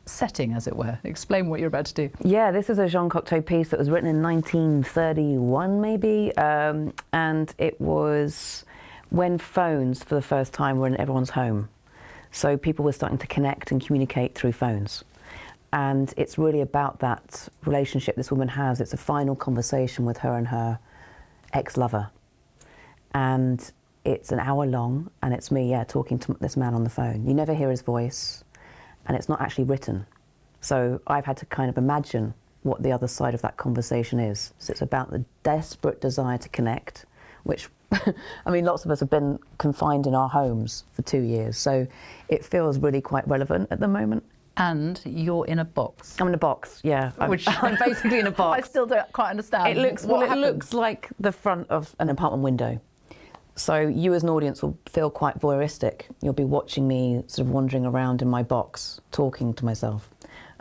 [SPEAKER 1] setting, as it were. Explain what you're about to do.
[SPEAKER 8] Yeah, this is a Jean Cocteau piece that was written in 1931, maybe, and it was when phones, for the first time, were in everyone's home. So people were starting to connect and communicate through phones. And it's really about that relationship this woman has. It's a final conversation with her and her ex-lover. And it's an hour long, and it's me, talking to this man on the phone. You never hear his voice, and it's not actually written. So I've had to kind of imagine what the other side of that conversation is. So it's about the desperate desire to connect, which, I mean, lots of us have been confined in our homes for 2 years. So it feels really quite relevant at the moment.
[SPEAKER 1] And you're in a box.
[SPEAKER 8] I'm in a box, yeah. I'm basically in a box.
[SPEAKER 1] I still don't quite understand.
[SPEAKER 8] It looks like the front of an apartment window. So you as an audience will feel quite voyeuristic. You'll be watching me sort of wandering around in my box, talking to myself.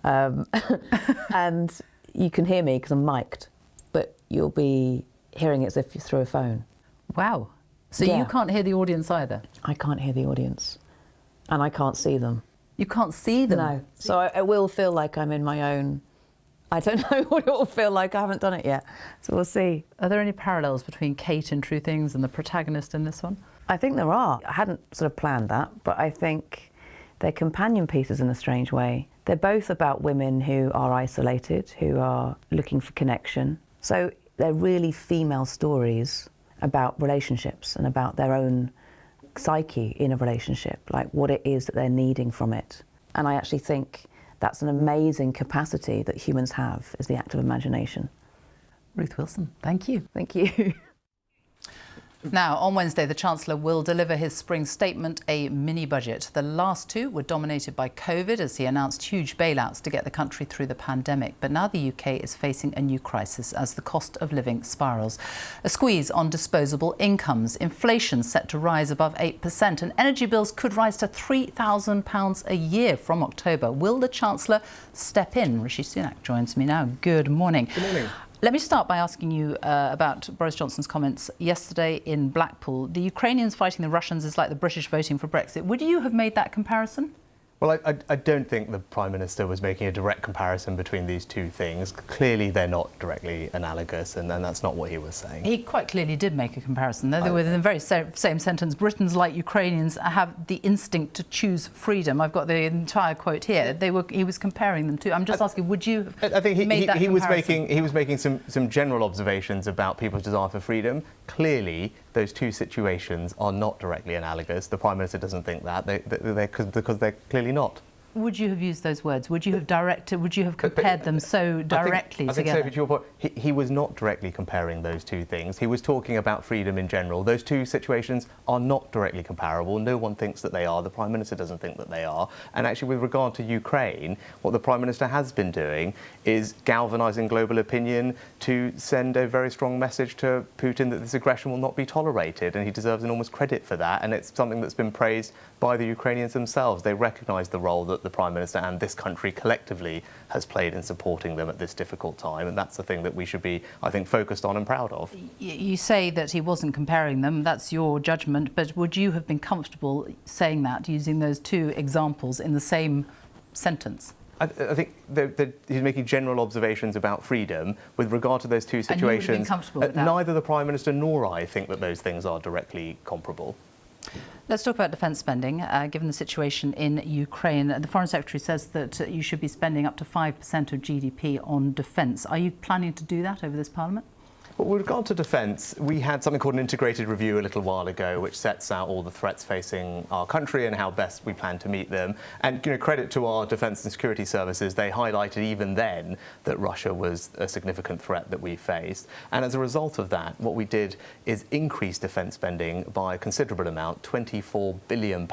[SPEAKER 8] And you can hear me because I'm mic'd, but you'll be hearing it as if you're through a phone.
[SPEAKER 1] Wow. So you can't hear the audience either?
[SPEAKER 8] I can't hear the audience. And I can't see them.
[SPEAKER 1] You can't see them?
[SPEAKER 8] No. So I will feel like I'm in my own... I don't know what it will feel like. I haven't done it yet. So we'll see.
[SPEAKER 1] Are there any parallels between Kate in True Things and the protagonist in this one?
[SPEAKER 8] I think there are. I hadn't sort of planned that, but I think they're companion pieces in a strange way. They're both about women who are isolated, who are looking for connection. So they're really female stories about relationships and about their own psyche in a relationship, like what it is that they're needing from it. And I actually think that's an amazing capacity that humans have, is the act of imagination.
[SPEAKER 1] Ruth Wilson, thank you.
[SPEAKER 8] Thank you.
[SPEAKER 1] Now, on Wednesday, the Chancellor will deliver his spring statement, a mini-budget. The last two were dominated by COVID as he announced huge bailouts to get the country through the pandemic. But now the UK is facing a new crisis as the cost of living spirals. A squeeze on disposable incomes, inflation set to rise above 8%, and energy bills could rise to £3,000 a year from October. Will the Chancellor step in? Rishi Sunak joins me now. Good morning.
[SPEAKER 10] Good morning.
[SPEAKER 1] Let me start by asking you about Boris Johnson's comments yesterday in Blackpool. The Ukrainians fighting the Russians is like the British voting for Brexit. Would you have made that comparison?
[SPEAKER 10] Well, I don't think the Prime Minister was making a direct comparison between these two things. Clearly, they're not directly analogous, and that's not what he was saying.
[SPEAKER 1] He quite clearly did make a comparison. They were in the very same sentence. Britons, like Ukrainians, have the instinct to choose freedom. I've got the entire quote here. He was comparing them to. I'm just asking, would you have
[SPEAKER 10] I think
[SPEAKER 1] made that comparison?
[SPEAKER 10] he was making some general observations about people's desire for freedom. Clearly, those two situations are not directly analogous. The Prime Minister doesn't think that because they're clearly not.
[SPEAKER 1] Would you have used those words? Would you have compared them so directly
[SPEAKER 10] I think
[SPEAKER 1] together?
[SPEAKER 10] Sophie, to your point, he was not directly comparing those two things. He was talking about freedom in general. Those two situations are not directly comparable. No one thinks that they are. The Prime Minister doesn't think that they are. And actually, with regard to Ukraine, what the Prime Minister has been doing is galvanising global opinion to send a very strong message to Putin that this aggression will not be tolerated, and he deserves enormous credit for that. And it's something that's been praised by the Ukrainians themselves. They recognise the role that the Prime Minister and this country collectively has played in supporting them at this difficult time, and that's the thing that we should be, I think, focused on and proud of.
[SPEAKER 1] You say that he wasn't comparing them, that's your judgment, but would you have been comfortable saying that, using those two examples in the same sentence?
[SPEAKER 10] I think he's making general observations about freedom with regard to those two situations.
[SPEAKER 1] And you would have been comfortable with that?
[SPEAKER 10] Neither the Prime Minister nor I think that those things are directly comparable.
[SPEAKER 1] Let's talk about defence spending. Given the situation in Ukraine, the Foreign Secretary says that you should be spending up to 5% of GDP on defence. Are you planning to do that over this Parliament?
[SPEAKER 10] Well, with regard to defence, we had something called an integrated review a little while ago, which sets out all the threats facing our country and how best we plan to meet them. And credit to our defence and security services, they highlighted even then that Russia was a significant threat that we faced. And as a result of that, what we did is increase defence spending by a considerable amount, £24 billion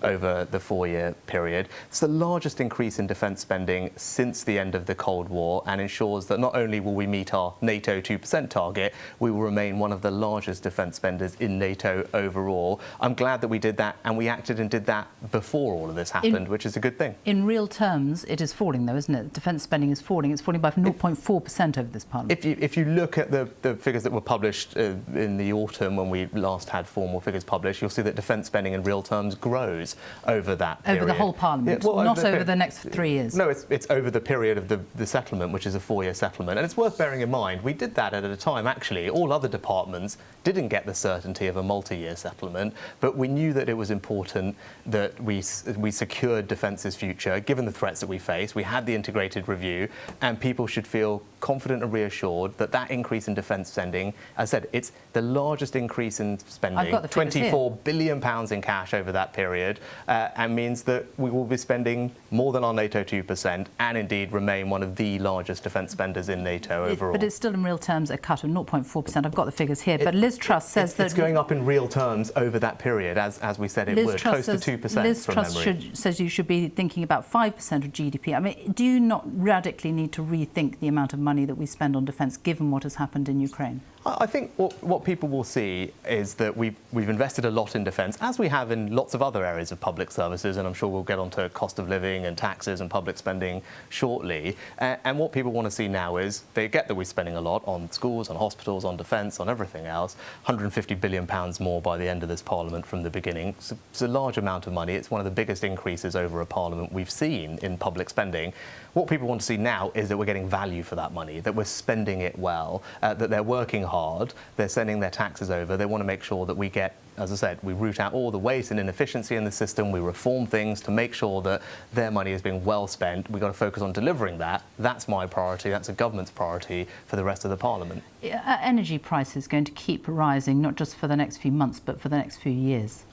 [SPEAKER 10] over the 4-year period. It's the largest increase in defence spending since the end of the Cold War, and ensures that not only will we meet our NATO 2% target, we will remain one of the largest defence spenders in NATO overall. I'm glad that we did that, and we acted and did that before all of this happened, which is a good thing.
[SPEAKER 1] In real terms, it is falling, though, isn't it? Defence spending is falling. It's falling by 0.4% over this Parliament.
[SPEAKER 10] If you look at the figures that were published in the autumn when we last had formal figures published, you'll see that defence spending in real terms grows over that period.
[SPEAKER 1] Over the whole Parliament, not over the next 3 years.
[SPEAKER 10] No, it's over the period of the settlement, which is a 4-year settlement. And it's worth bearing in mind, we did that at a time, actually, all other departments didn't get the certainty of a multi-year settlement, but we knew that it was important that we secured defence's future, given the threats that we face. We had the integrated review, and people should feel confident and reassured that that increase in defence spending, as I said, it's the largest increase in spending, £24 billion in cash over that period, and means that we will be spending more than our NATO 2% and indeed remain one of the largest defence spenders in NATO overall.
[SPEAKER 1] But it's still in real terms a cut of 0.4%. I've got the figures here, but Liz Truss says that...
[SPEAKER 10] It's going up in real terms over that period, as we said it would, close to 2%
[SPEAKER 1] Liz
[SPEAKER 10] from
[SPEAKER 1] Truss
[SPEAKER 10] memory.
[SPEAKER 1] says you should be thinking about 5% of GDP. I mean, do you not radically need to rethink the amount of money that we spend on defence, given what has happened in Ukraine?
[SPEAKER 10] I think what people will see is that we've invested a lot in defence, as we have in lots of other areas of public services, and I'm sure we'll get onto cost of living and taxes and public spending shortly. And what people want to see now is they get that we're spending a lot on schools, on hospitals, on defence, on everything else. £150 billion more by the end of this Parliament from the beginning. It's a large amount of money. It's one of the biggest increases over a Parliament we've seen in public spending. What people want to see now is that we're getting value for that money, that we're spending it well, that they're working hard, they're sending their taxes over. They want to make sure that we get, as I said, we root out all the waste and inefficiency in the system, we reform things to make sure that their money is being well spent. We've got to focus on delivering that. That's my priority, that's a government's priority for the rest of the Parliament.
[SPEAKER 1] Are energy prices going to keep rising, not just for the next few months, but for the next few years?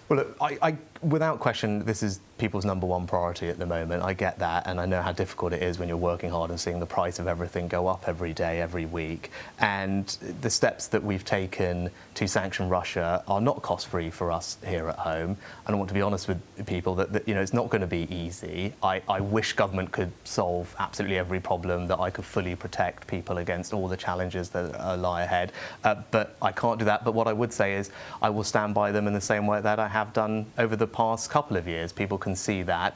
[SPEAKER 10] Well, look, Without question, this is people's number one priority at the moment. I get that, and I know how difficult it is when you're working hard and seeing the price of everything go up every day, every week. And the steps that we've taken to sanction Russia are not cost-free for us here at home. And I want to be honest with people that you know, it's not going to be easy. I wish government could solve absolutely every problem, that I could fully protect people against all the challenges that lie ahead. But I can't do that. But what I would say is I will stand by them in the same way that I have done over the past couple of years. People can see that.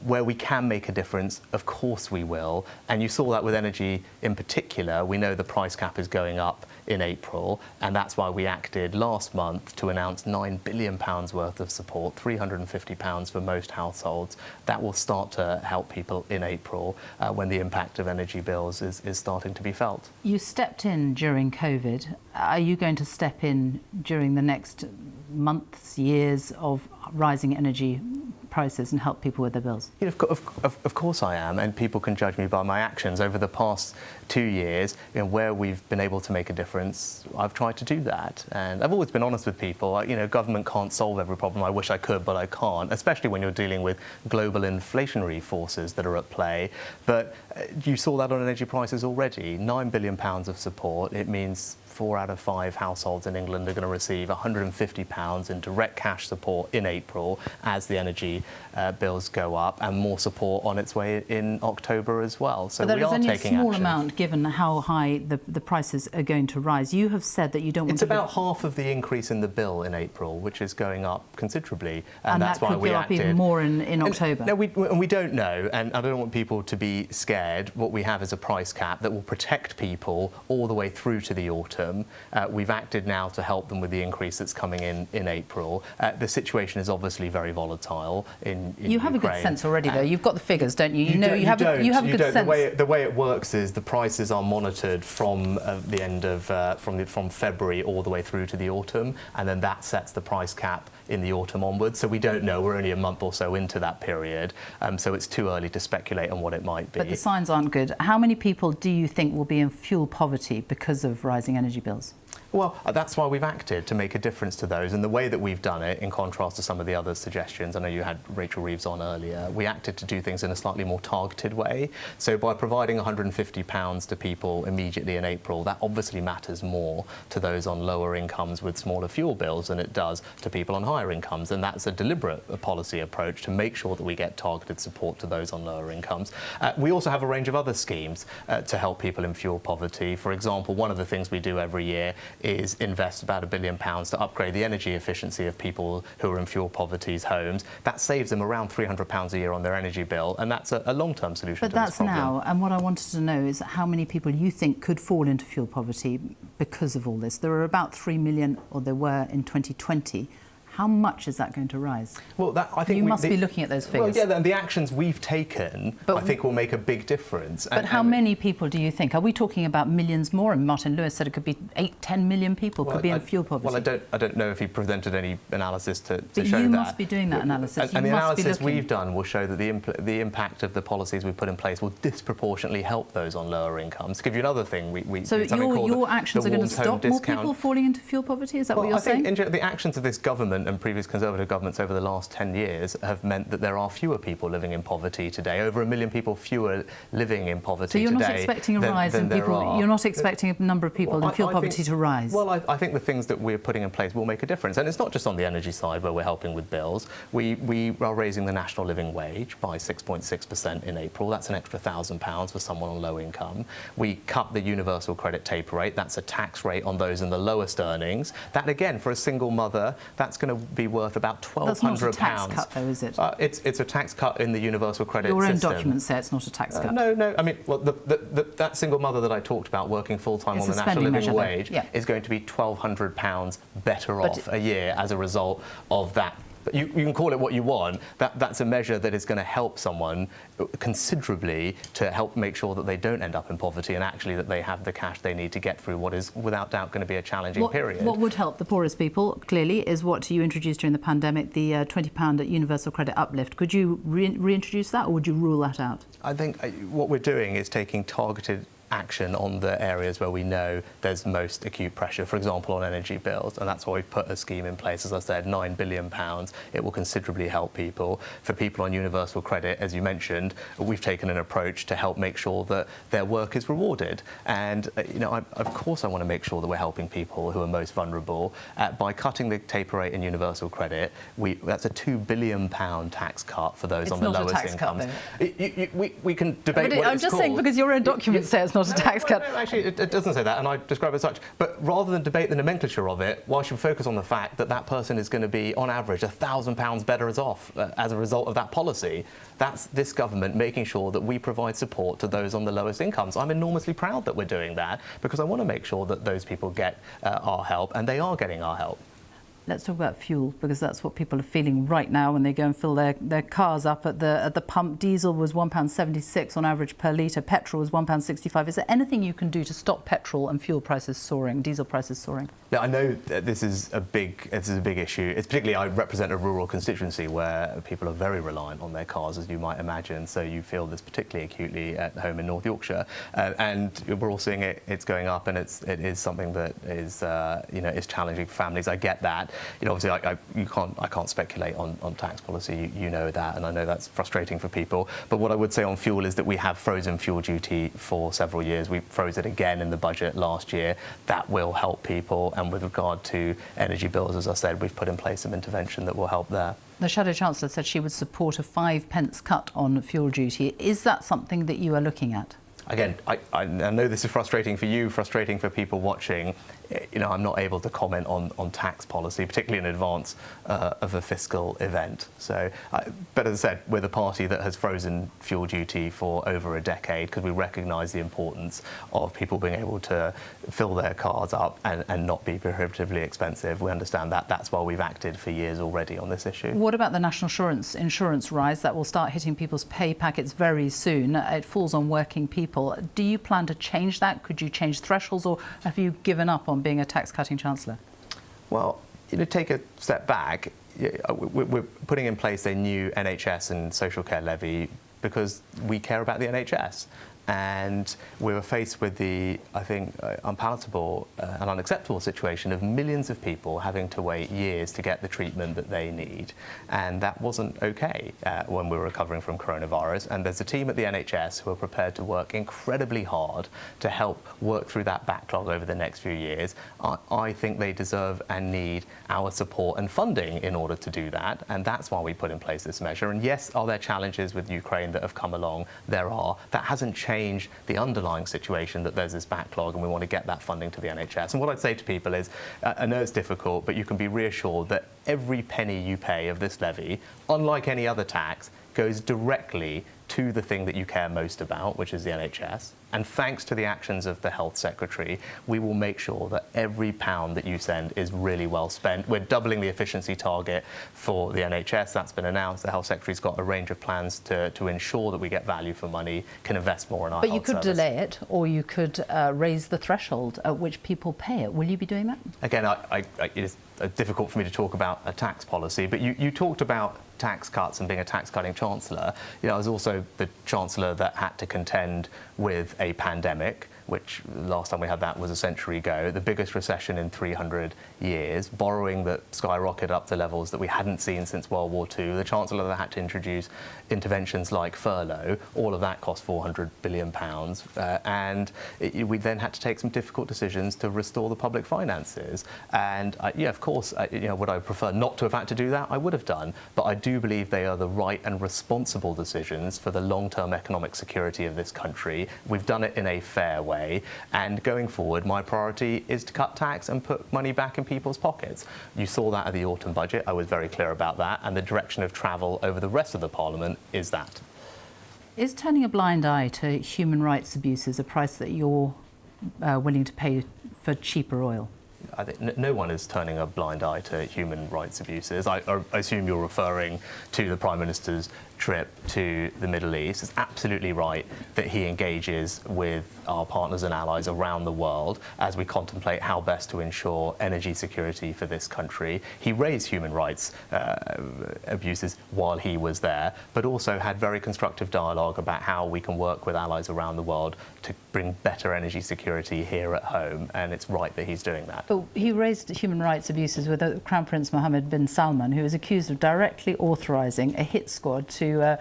[SPEAKER 10] Where we can make a difference, of course we will. And you saw that with energy in particular. We know the price cap is going up in April, and that's why we acted last month to announce £9 billion worth of support, £350 for most households. That will start to help people in April when the impact of energy bills is starting to be felt.
[SPEAKER 1] You stepped in during COVID. Are you going to step in during the next months, years of rising energy prices and help people with their bills?
[SPEAKER 10] You know, of course I am, and people can judge me by my actions. Over the past 2 years, you know, where we've been able to make a difference, I've tried to do that. And I've always been honest with people. You know, government can't solve every problem. I wish I could, but I can't, especially when you're dealing with global inflationary forces that are at play. But you saw that on energy prices already. £9 billion of support. It means 4 out of 5 households in England are going to receive £150 in direct cash support in April as the energy bills go up, and more support on its way in October as well. So
[SPEAKER 1] but
[SPEAKER 10] we are taking action.
[SPEAKER 1] There is only a small amount given how high the prices are going to rise. You have said that you don't want
[SPEAKER 10] It's
[SPEAKER 1] to...
[SPEAKER 10] about half of the increase in the bill in April, which is going up considerably.
[SPEAKER 1] And
[SPEAKER 10] that's
[SPEAKER 1] that
[SPEAKER 10] why
[SPEAKER 1] could
[SPEAKER 10] we
[SPEAKER 1] go
[SPEAKER 10] acted.
[SPEAKER 1] up even more in October.
[SPEAKER 10] No, we don't know, and I don't want people to be scared. What we have is a price cap that will protect people all the way through to the autumn. We've acted now to help them with the increase that's coming in April. The situation is obviously very volatile in
[SPEAKER 1] You have
[SPEAKER 10] Ukraine.
[SPEAKER 1] a good sense already, though. You've got the figures, don't you?
[SPEAKER 10] You
[SPEAKER 1] have a good sense.
[SPEAKER 10] The way it works is the prices are monitored from the end of from February all the way through to the autumn, and then that sets the price cap in the autumn onwards. So we don't know. We're only a month or so into that period, so it's too early to speculate on what it might be.
[SPEAKER 1] But the signs aren't good. How many people do you think will be in fuel poverty because of rising energy bills?
[SPEAKER 10] Well, that's why we've acted, to make a difference to those. And the way that we've done it, in contrast to some of the other suggestions, I know you had Rachel Reeves on earlier, we acted to do things in a slightly more targeted way. So by providing £150 to people immediately in April, that obviously matters more to those on lower incomes with smaller fuel bills than it does to people on higher incomes. And that's a deliberate policy approach to make sure that we get targeted support to those on lower incomes. We also have a range of other schemes to help people in fuel poverty. For example, one of the things we do every year is invest about £1 billion to upgrade the energy efficiency of people who are in fuel poverty's homes. That saves them around £300 a year on their energy bill, and that's a long-term solution to this problem.
[SPEAKER 1] But that's now, and what I wanted to know is how many people you think could fall into fuel poverty because of all this. There are about 3 million, or there were in 2020. How much is that going to rise?
[SPEAKER 10] Well, I think
[SPEAKER 1] you must be looking at those figures.
[SPEAKER 10] Well, yeah, the actions we've taken, I think, will make a big difference.
[SPEAKER 1] But how many people do you think? Are we talking about millions more? And Martin Lewis said it could be 8-10 million people could be in fuel poverty.
[SPEAKER 10] Well, I don't know if he presented any analysis to show that.
[SPEAKER 1] But you must be doing that analysis.
[SPEAKER 10] And the analysis we've done will show that the impact of the policies we've put in place will disproportionately help those on lower incomes. To give you another thing,
[SPEAKER 1] so your actions are going to stop more people falling into fuel poverty? Is that what you're saying?
[SPEAKER 10] I think the actions of this government and previous Conservative governments over the last 10 years have meant that there are fewer people living in poverty today, over 1 million people fewer living in poverty today.
[SPEAKER 1] So you're not expecting a rise in people, you're not expecting a number of people in fuel poverty to rise?
[SPEAKER 10] Well, I think the things that we're putting in place will make a difference. And it's not just on the energy side where we're helping with bills. We are raising the national living wage by 6.6% in April. That's an extra £1,000 for someone on low income. We cut the universal credit taper rate. That's a tax rate on those in the lowest earnings. That, again, for a single mother, that's going to be worth about £1,200.
[SPEAKER 1] That's not a tax cut, though, is it?
[SPEAKER 10] It's a tax cut in the universal credit system.
[SPEAKER 1] Your own documents say it's not a tax cut.
[SPEAKER 10] No. I mean, well, that single mother that I talked about working full-time on the national living wage is going to be £1,200 better off a year as a result of that. You can call it what you want. That's a measure that is going to help someone considerably to help make sure that they don't end up in poverty, and actually that they have the cash they need to get through what is without doubt going to be a challenging period.
[SPEAKER 1] What would help the poorest people, clearly, is what you introduced during the pandemic, the £20 universal credit uplift. Could you reintroduce that, or would you rule that out?
[SPEAKER 10] I think what we're doing is taking targeted action on the areas where we know there's most acute pressure, for example, on energy bills. And that's why we've put a scheme in place, as I said, £9 billion. It will considerably help people. For people on universal credit, as you mentioned, we've taken an approach to help make sure that their work is rewarded. And, of course, I want to make sure that we're helping people who are most vulnerable. By cutting the taper rate in universal credit, that's a £2 billion tax cut for those on the lowest incomes. We can debate what
[SPEAKER 1] I'm just saying, because your own documents say it's not a tax cut.
[SPEAKER 10] No, actually, it doesn't say that, and I describe it as such. But rather than debate the nomenclature of it, why should we focus on the fact that that person is going to be, on average, £1,000 better off as a result of that policy? That's this government making sure that we provide support to those on the lowest incomes. I'm enormously proud that we're doing that, because I want to make sure that those people get our help, and they are getting our help.
[SPEAKER 1] Let's talk about fuel, because that's what people are feeling right now when they go and fill their cars up at the pump. Diesel was £1.76 on average per litre. Petrol was £1.65. Is there anything you can do to stop petrol and fuel prices soaring, diesel prices soaring?
[SPEAKER 10] Now, I know that this is a big issue. It's particularly, I represent a rural constituency where people are very reliant on their cars, as you might imagine. So you feel this particularly acutely at home in North Yorkshire, and we're all seeing it's going up, and it is something that is is challenging for families. I get that. Obviously, I can't speculate on tax policy. You know that, and I know that's frustrating for people. But what I would say on fuel is that we have frozen fuel duty for several years. We froze it again in the budget last year. That will help people. And with regard to energy bills, as I said, we've put in place some intervention that will help there.
[SPEAKER 1] The Shadow Chancellor said she would support a 5p cut on fuel duty. Is that something that you are looking at?
[SPEAKER 10] Again, I know this is frustrating for you, frustrating for people watching. I'm not able to comment on tax policy, particularly in advance of a fiscal event. So, but as I said, we're the party that has frozen fuel duty for over a decade, because we recognise the importance of people being able to fill their cars up and not be prohibitively expensive. We understand that. That's why we've acted for years already on this issue.
[SPEAKER 1] What about the national insurance rise that will start hitting people's pay packets very soon? It falls on working people. Do you plan to change that? Could you change thresholds, or have you given up on being a tax-cutting chancellor?
[SPEAKER 10] Well, take a step back. We're putting in place a new NHS and social care levy because we care about the NHS. And we were faced with the, I think, unpalatable and unacceptable situation of millions of people having to wait years to get the treatment that they need. And that wasn't OK when we were recovering from coronavirus. And there's a team at the NHS who are prepared to work incredibly hard to help work through that backlog over the next few years. I think they deserve and need our support and funding in order to do that. And that's why we put in place this measure. And yes, are there challenges with Ukraine that have come along? There are. That hasn't changed the underlying situation that there's this backlog, and we want to get that funding to the NHS. And what I'd say to people is, I know it's difficult, but you can be reassured that every penny you pay of this levy, unlike any other tax, goes directly to the thing that you care most about, which is the NHS. And thanks to the actions of the Health Secretary, we will make sure that every pound that you send is really well spent. We're doubling the efficiency target for the NHS. That's been announced. The Health Secretary's got a range of plans to ensure that we get value for money, can invest more in our health service.
[SPEAKER 1] But you could delay it, or you could raise the threshold at which people pay it. Will you be doing that?
[SPEAKER 10] Again, it is difficult for me to talk about a tax policy, but you talked about tax cuts and being a tax-cutting chancellor. I was also the chancellor that had to contend with a pandemic, which last time we had that was a century ago, the biggest recession in 300 years, borrowing that skyrocketed up to levels that we hadn't seen since World War II, the chancellor that had to introduce interventions like furlough. All of that cost £400 billion. And we then had to take some difficult decisions to restore the public finances. And of course, would I prefer not to have had to do that? I would have done. But I do believe they are the right and responsible decisions for the long-term economic security of this country. We've done it in a fair way. And going forward, my priority is to cut tax and put money back in people's pockets. You saw that at the autumn budget. I was very clear about that. And the direction of travel over the rest of the Parliament is that.
[SPEAKER 1] Is turning a blind eye to human rights abuses a price that you're willing to pay for cheaper oil?
[SPEAKER 10] I think no one is turning a blind eye to human rights abuses. I assume you're referring to the Prime Minister's trip to the Middle East. It's absolutely right that he engages with our partners and allies around the world as we contemplate how best to ensure energy security for this country. He raised human rights abuses while he was there, but also had very constructive dialogue about how we can work with allies around the world to bring better energy security here at home, and it's right that he's doing that.
[SPEAKER 1] But he raised human rights abuses with Crown Prince Mohammed bin Salman, who is accused of directly authorising a hit squad to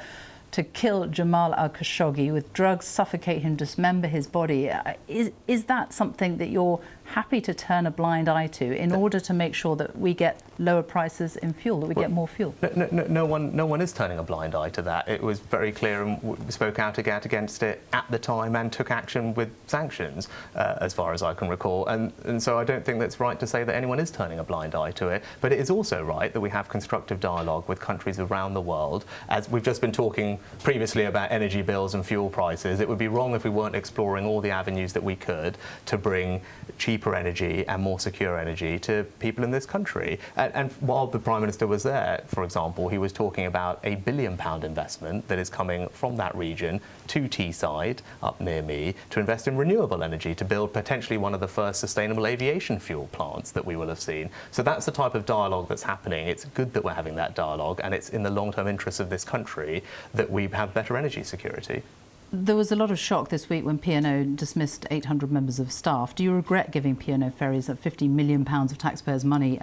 [SPEAKER 1] kill Jamal al-Khashoggi with drugs, suffocate him, dismember his body. Is that something that you're happy to turn a blind eye to in order to make sure that we get lower prices in fuel, that we get more fuel?
[SPEAKER 10] No one is turning a blind eye to that. It was very clear, and we spoke out against it at the time and took action with sanctions, as far as I can recall. And so I don't think that's right to say that anyone is turning a blind eye to it. But it is also right that we have constructive dialogue with countries around the world. As we've just been talking previously about energy bills and fuel prices, it would be wrong if we weren't exploring all the avenues that we could to bring cheaper energy and more secure energy to people in this country. And while the Prime Minister was there, for example, he was talking about a £1 billion investment that is coming from that region to Teesside, up near me, to invest in renewable energy, to build potentially one of the first sustainable aviation fuel plants that we will have seen. So that's the type of dialogue that's happening. It's good that we're having that dialogue, and it's in the long-term interests of this country that we have better energy security.
[SPEAKER 1] There was a lot of shock this week when P&O dismissed 800 members of staff. Do you regret giving P&O ferries £50 million of taxpayers' money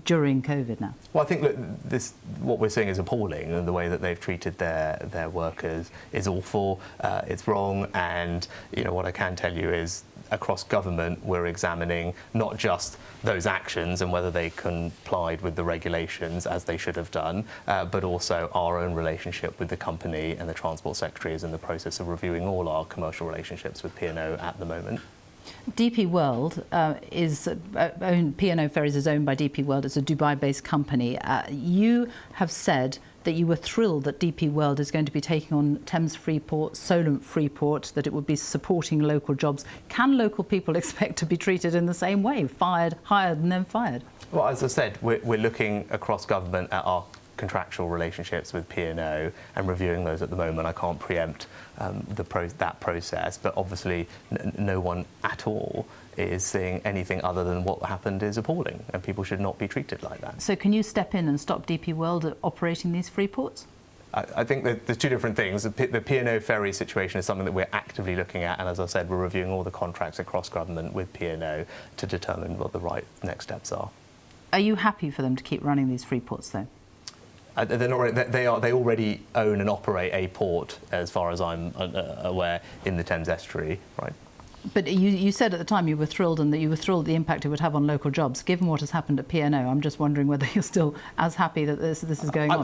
[SPEAKER 1] during COVID now?
[SPEAKER 10] Well, I think that what we're seeing is appalling, and the way that they've treated their workers is awful. It's wrong, and what I can tell you is, across government, we're examining not just those actions and whether they complied with the regulations as they should have done, but also our own relationship with the company, and the Transport Secretary is in the process of reviewing all our commercial relationships with P&O at the moment.
[SPEAKER 1] DP World P&O Ferries is owned by DP World. It's a Dubai-based company. You have said that you were thrilled that DP World is going to be taking on Thames Freeport, Solent Freeport, that it would be supporting local jobs. Can local people expect to be treated in the same way, hired and then fired? Well,
[SPEAKER 10] as I said, we're looking across government at our contractual relationships with P&O and reviewing those at the moment. I can't preempt that process, but obviously no one at all is seeing anything other than what happened is appalling, and people should not be treated like that.
[SPEAKER 1] So can you step in and stop DP World operating these free ports?
[SPEAKER 10] I think that there's two different things. The P&O ferry situation is something that we're actively looking at, and as I said, we're reviewing all the contracts across government with P&O to determine what the right next steps are.
[SPEAKER 1] Are you happy for them to keep running these free ports, though?
[SPEAKER 10] They're not, they already own and operate a port, as far as I'm aware, in the Thames estuary, right?
[SPEAKER 1] But you said at the time you were thrilled, and that you were thrilled at the impact it would have on local jobs. Given what has happened at P&O, I'm just wondering whether you're still as happy that this is going on.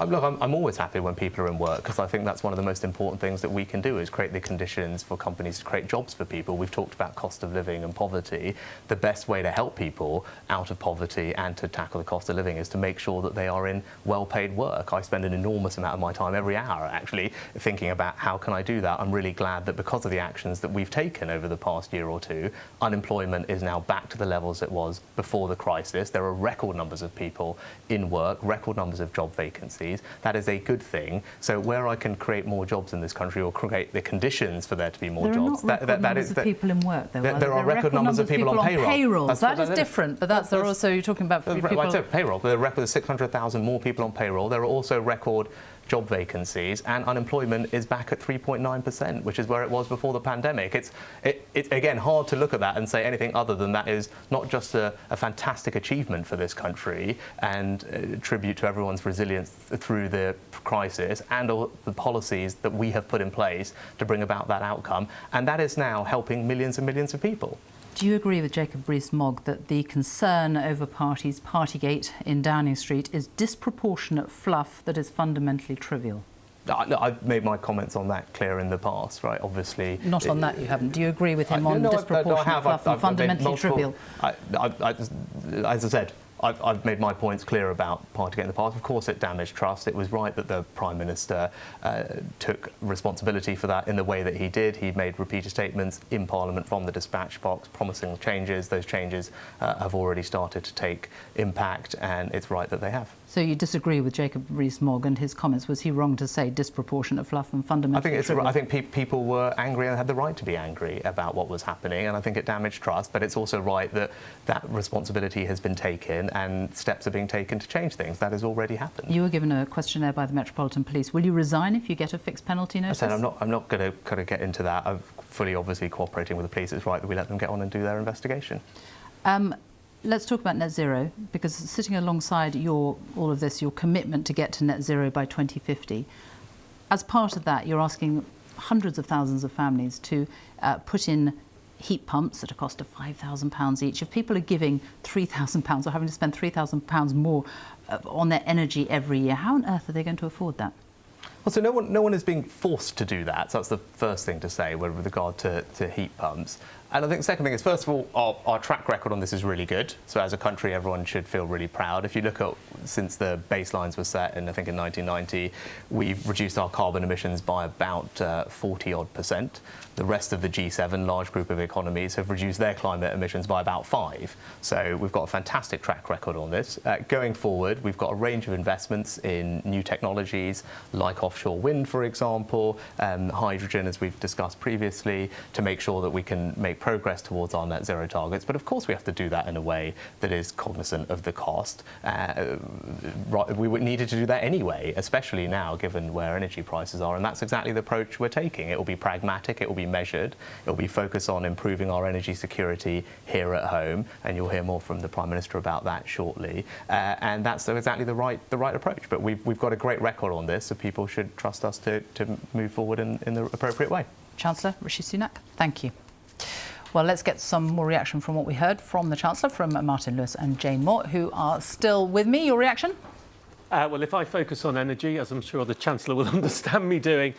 [SPEAKER 10] Look, I'm always happy when people are in work, because I think that's one of the most important things that we can do, is create the conditions for companies to create jobs for people. We've talked about cost of living and poverty. The best way to help people out of poverty and to tackle the cost of living is to make sure that they are in well-paid work. I spend an enormous amount of my time every hour, actually, thinking about how can I do that. I'm really glad that because of the actions that we've taken over the past year or two, unemployment is now back to the levels it was before the crisis. There are record numbers of people in work, record numbers of job vacancies. That is a good thing. So where I can create more jobs in this country, or create the conditions for there to be more jobs,
[SPEAKER 1] there are not record numbers of people in work, though.
[SPEAKER 10] There are record numbers of people on payroll.
[SPEAKER 1] That is different, but that's also, you're talking about people.
[SPEAKER 10] Right, so payroll. There are record 600,000 more people on payroll. There are also record job vacancies, and unemployment is back at 3.9%, which is where it was before the pandemic. It's again hard to look at that and say anything other than that is not just a fantastic achievement for this country, and a tribute to everyone's resilience through the crisis, and all the policies that we have put in place to bring about that outcome, and that is now helping millions and millions of people.
[SPEAKER 1] Do you agree with Jacob Rees-Mogg that the concern over parties' Partygate in Downing Street is disproportionate fluff that is fundamentally trivial?
[SPEAKER 10] I've made my comments on that clear in the past, right? Obviously...
[SPEAKER 1] Not on that, you haven't. Do you agree with him on disproportionate fluff and fundamentally trivial?
[SPEAKER 10] As I said, I've made my points clear about Partygate in the past. Of course, it damaged trust. It was right that the Prime Minister took responsibility for that in the way that he did. He made repeated statements in Parliament from the dispatch box promising changes. Those changes have already started to take impact, and it's right that they have.
[SPEAKER 1] So you disagree with Jacob Rees-Mogg and his comments? Was he wrong to say disproportionate fluff and fundamental?
[SPEAKER 10] I think people were angry and had the right to be angry about what was happening, and I think it damaged trust. But it's also right that that responsibility has been taken and steps are being taken to change things. That has already happened.
[SPEAKER 1] You were given a questionnaire by the Metropolitan Police. Will you resign if you get a fixed penalty notice?
[SPEAKER 10] I said I'm not going to kind of get into that. I'm fully obviously cooperating with the police. It's right that we let them get on and do their investigation.
[SPEAKER 1] Let's talk about net zero, because sitting alongside all of this, your commitment to get to net zero by 2050, as part of that, you're asking hundreds of thousands of families to put in heat pumps at a cost of £5,000 each. If people are giving £3,000 or having to spend £3,000 more on their energy every year, how on earth are they going to afford that?
[SPEAKER 10] Well, so no one is being forced to do that. So that's the first thing to say with regard to heat pumps. And I think the second thing is, first of all, our track record on this is really good. So as a country, everyone should feel really proud. If you look at since the baselines were set in, I think, in 1990, we've reduced our carbon emissions by about 40-odd%. The rest of the G7, large group of economies, have reduced their climate emissions by about 5%. So we've got a fantastic track record on this. Going forward, we've got a range of investments in new technologies, like offshore wind, for example, hydrogen, as we've discussed previously, to make sure that we can make progress towards our net zero targets. But of course, we have to do that in a way that is cognizant of the cost. We needed to do that anyway, especially now, given where energy prices are. And that's exactly the approach we're taking. It will be pragmatic. It will be measured. It will be focused on improving our energy security here at home. And you'll hear more from the Prime Minister about that shortly. And that's exactly the right approach. But we've got a great record on this, so people should trust us to move forward in the appropriate way.
[SPEAKER 1] Chancellor Rishi Sunak, thank you. Well, let's get some more reaction from what we heard from the Chancellor, from Martin Lewis and Jane Moore, who are still with me. Your reaction?
[SPEAKER 5] Well, if I focus on energy, as I'm sure the Chancellor will understand me doing,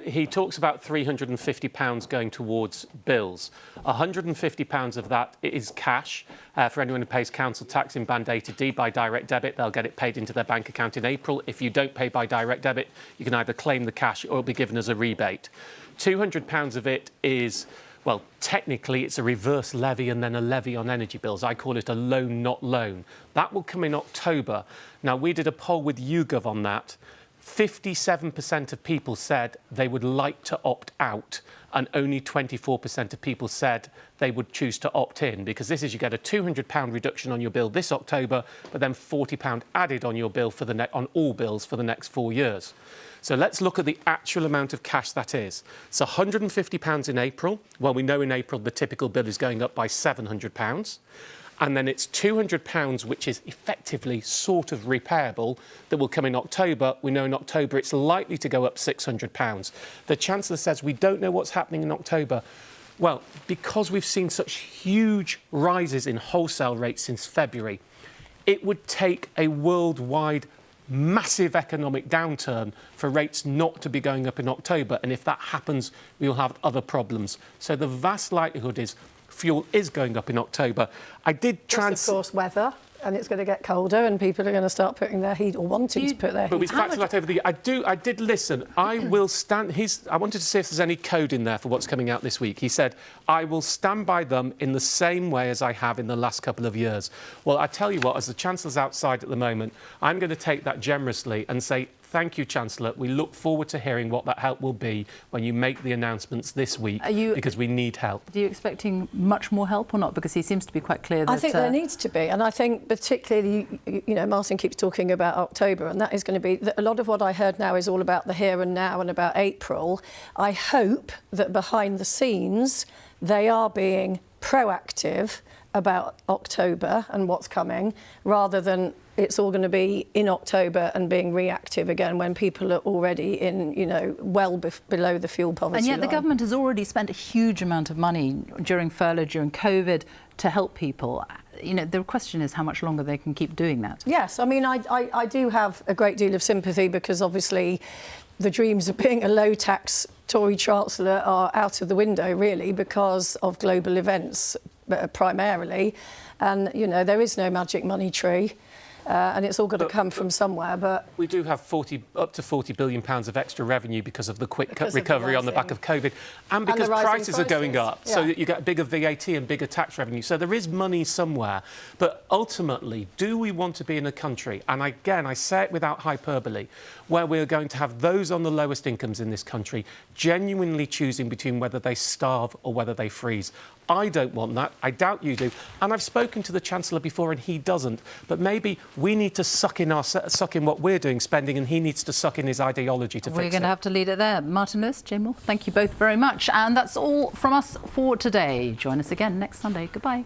[SPEAKER 5] he talks about £350 going towards bills. £150 of that is cash for anyone who pays council tax in Band A to D by direct debit. They'll get it paid into their bank account in April. If you don't pay by direct debit, you can either claim the cash or it'll be given as a rebate. £200 of it is, well, technically it's a reverse levy and then a levy on energy bills. I call it a loan not loan. That will come in October. Now, we did a poll with YouGov on that. 57% of people said they would like to opt out, and only 24% of people said they would choose to opt in, because this is, you get a £200 reduction on your bill this October, but then £40 added on your bill on all bills for the next 4 years. So let's look at the actual amount of cash that is. It's £150 in April. Well, we know in April the typical bill is going up by £700. And then it's £200, which is effectively sort of repairable, that will come in October. We know in October it's likely to go up £600. The Chancellor says we don't know what's happening in October. Well, because we've seen such huge rises in wholesale rates since February, it would take a worldwide massive economic downturn for rates not to be going up in October. And if that happens, we'll have other problems. So the vast likelihood is fuel is going up in October. I did try
[SPEAKER 4] of course, weather, and it's going to get colder, and people are going to start putting their heat, or wanting to put their heat.
[SPEAKER 5] But we factor that over the year. I did listen. I will stand. I wanted to see if there's any code in there for what's coming out this week. He said, I will stand by them in the same way as I have in the last couple of years. Well, I tell you what, as the Chancellor's outside at the moment, I'm going to take that generously and say, thank you, Chancellor. We look forward to hearing what that help will be when you make the announcements this week, because we need help.
[SPEAKER 1] Are you expecting much more help or not? Because he seems to be quite clear that...
[SPEAKER 4] I think there needs to be, and I think particularly, you know, Martin keeps talking about October, and that is going to be... A lot of what I heard now is all about the here and now and about April. I hope that behind the scenes they are being proactive about October and what's coming, rather than it's all going to be in October and being reactive again when people are already in, you know, well below the fuel poverty line.
[SPEAKER 1] And yet the government has already spent a huge amount of money during furlough, during COVID, to help people. You know, the question is how much longer they can keep doing that.
[SPEAKER 4] Yes, I mean, I do have a great deal of sympathy, because obviously the dreams of being a low-tax Tory Chancellor are out of the window, really, because of global events. primarily. And, you know, there is no magic money tree. And it's all got to come from somewhere, but...
[SPEAKER 5] We do have up to £40 billion of extra revenue because of the quick recovery on the back of COVID, and because prices are going up, so that you get bigger VAT and bigger tax revenue. So there is money somewhere. But ultimately, do we want to be in a country, and again, I say it without hyperbole, where we're going to have those on the lowest incomes in this country genuinely choosing between whether they starve or whether they freeze? I don't want that. I doubt you do. And I've spoken to the Chancellor before and he doesn't. But maybe we need to suck in what we're doing, spending, and he needs to suck in his ideology to fix it.
[SPEAKER 1] We're going to have to leave it there. Martin Lewis, Jane Moore, thank you both very much. And that's all from us for today. Join us again next Sunday. Goodbye.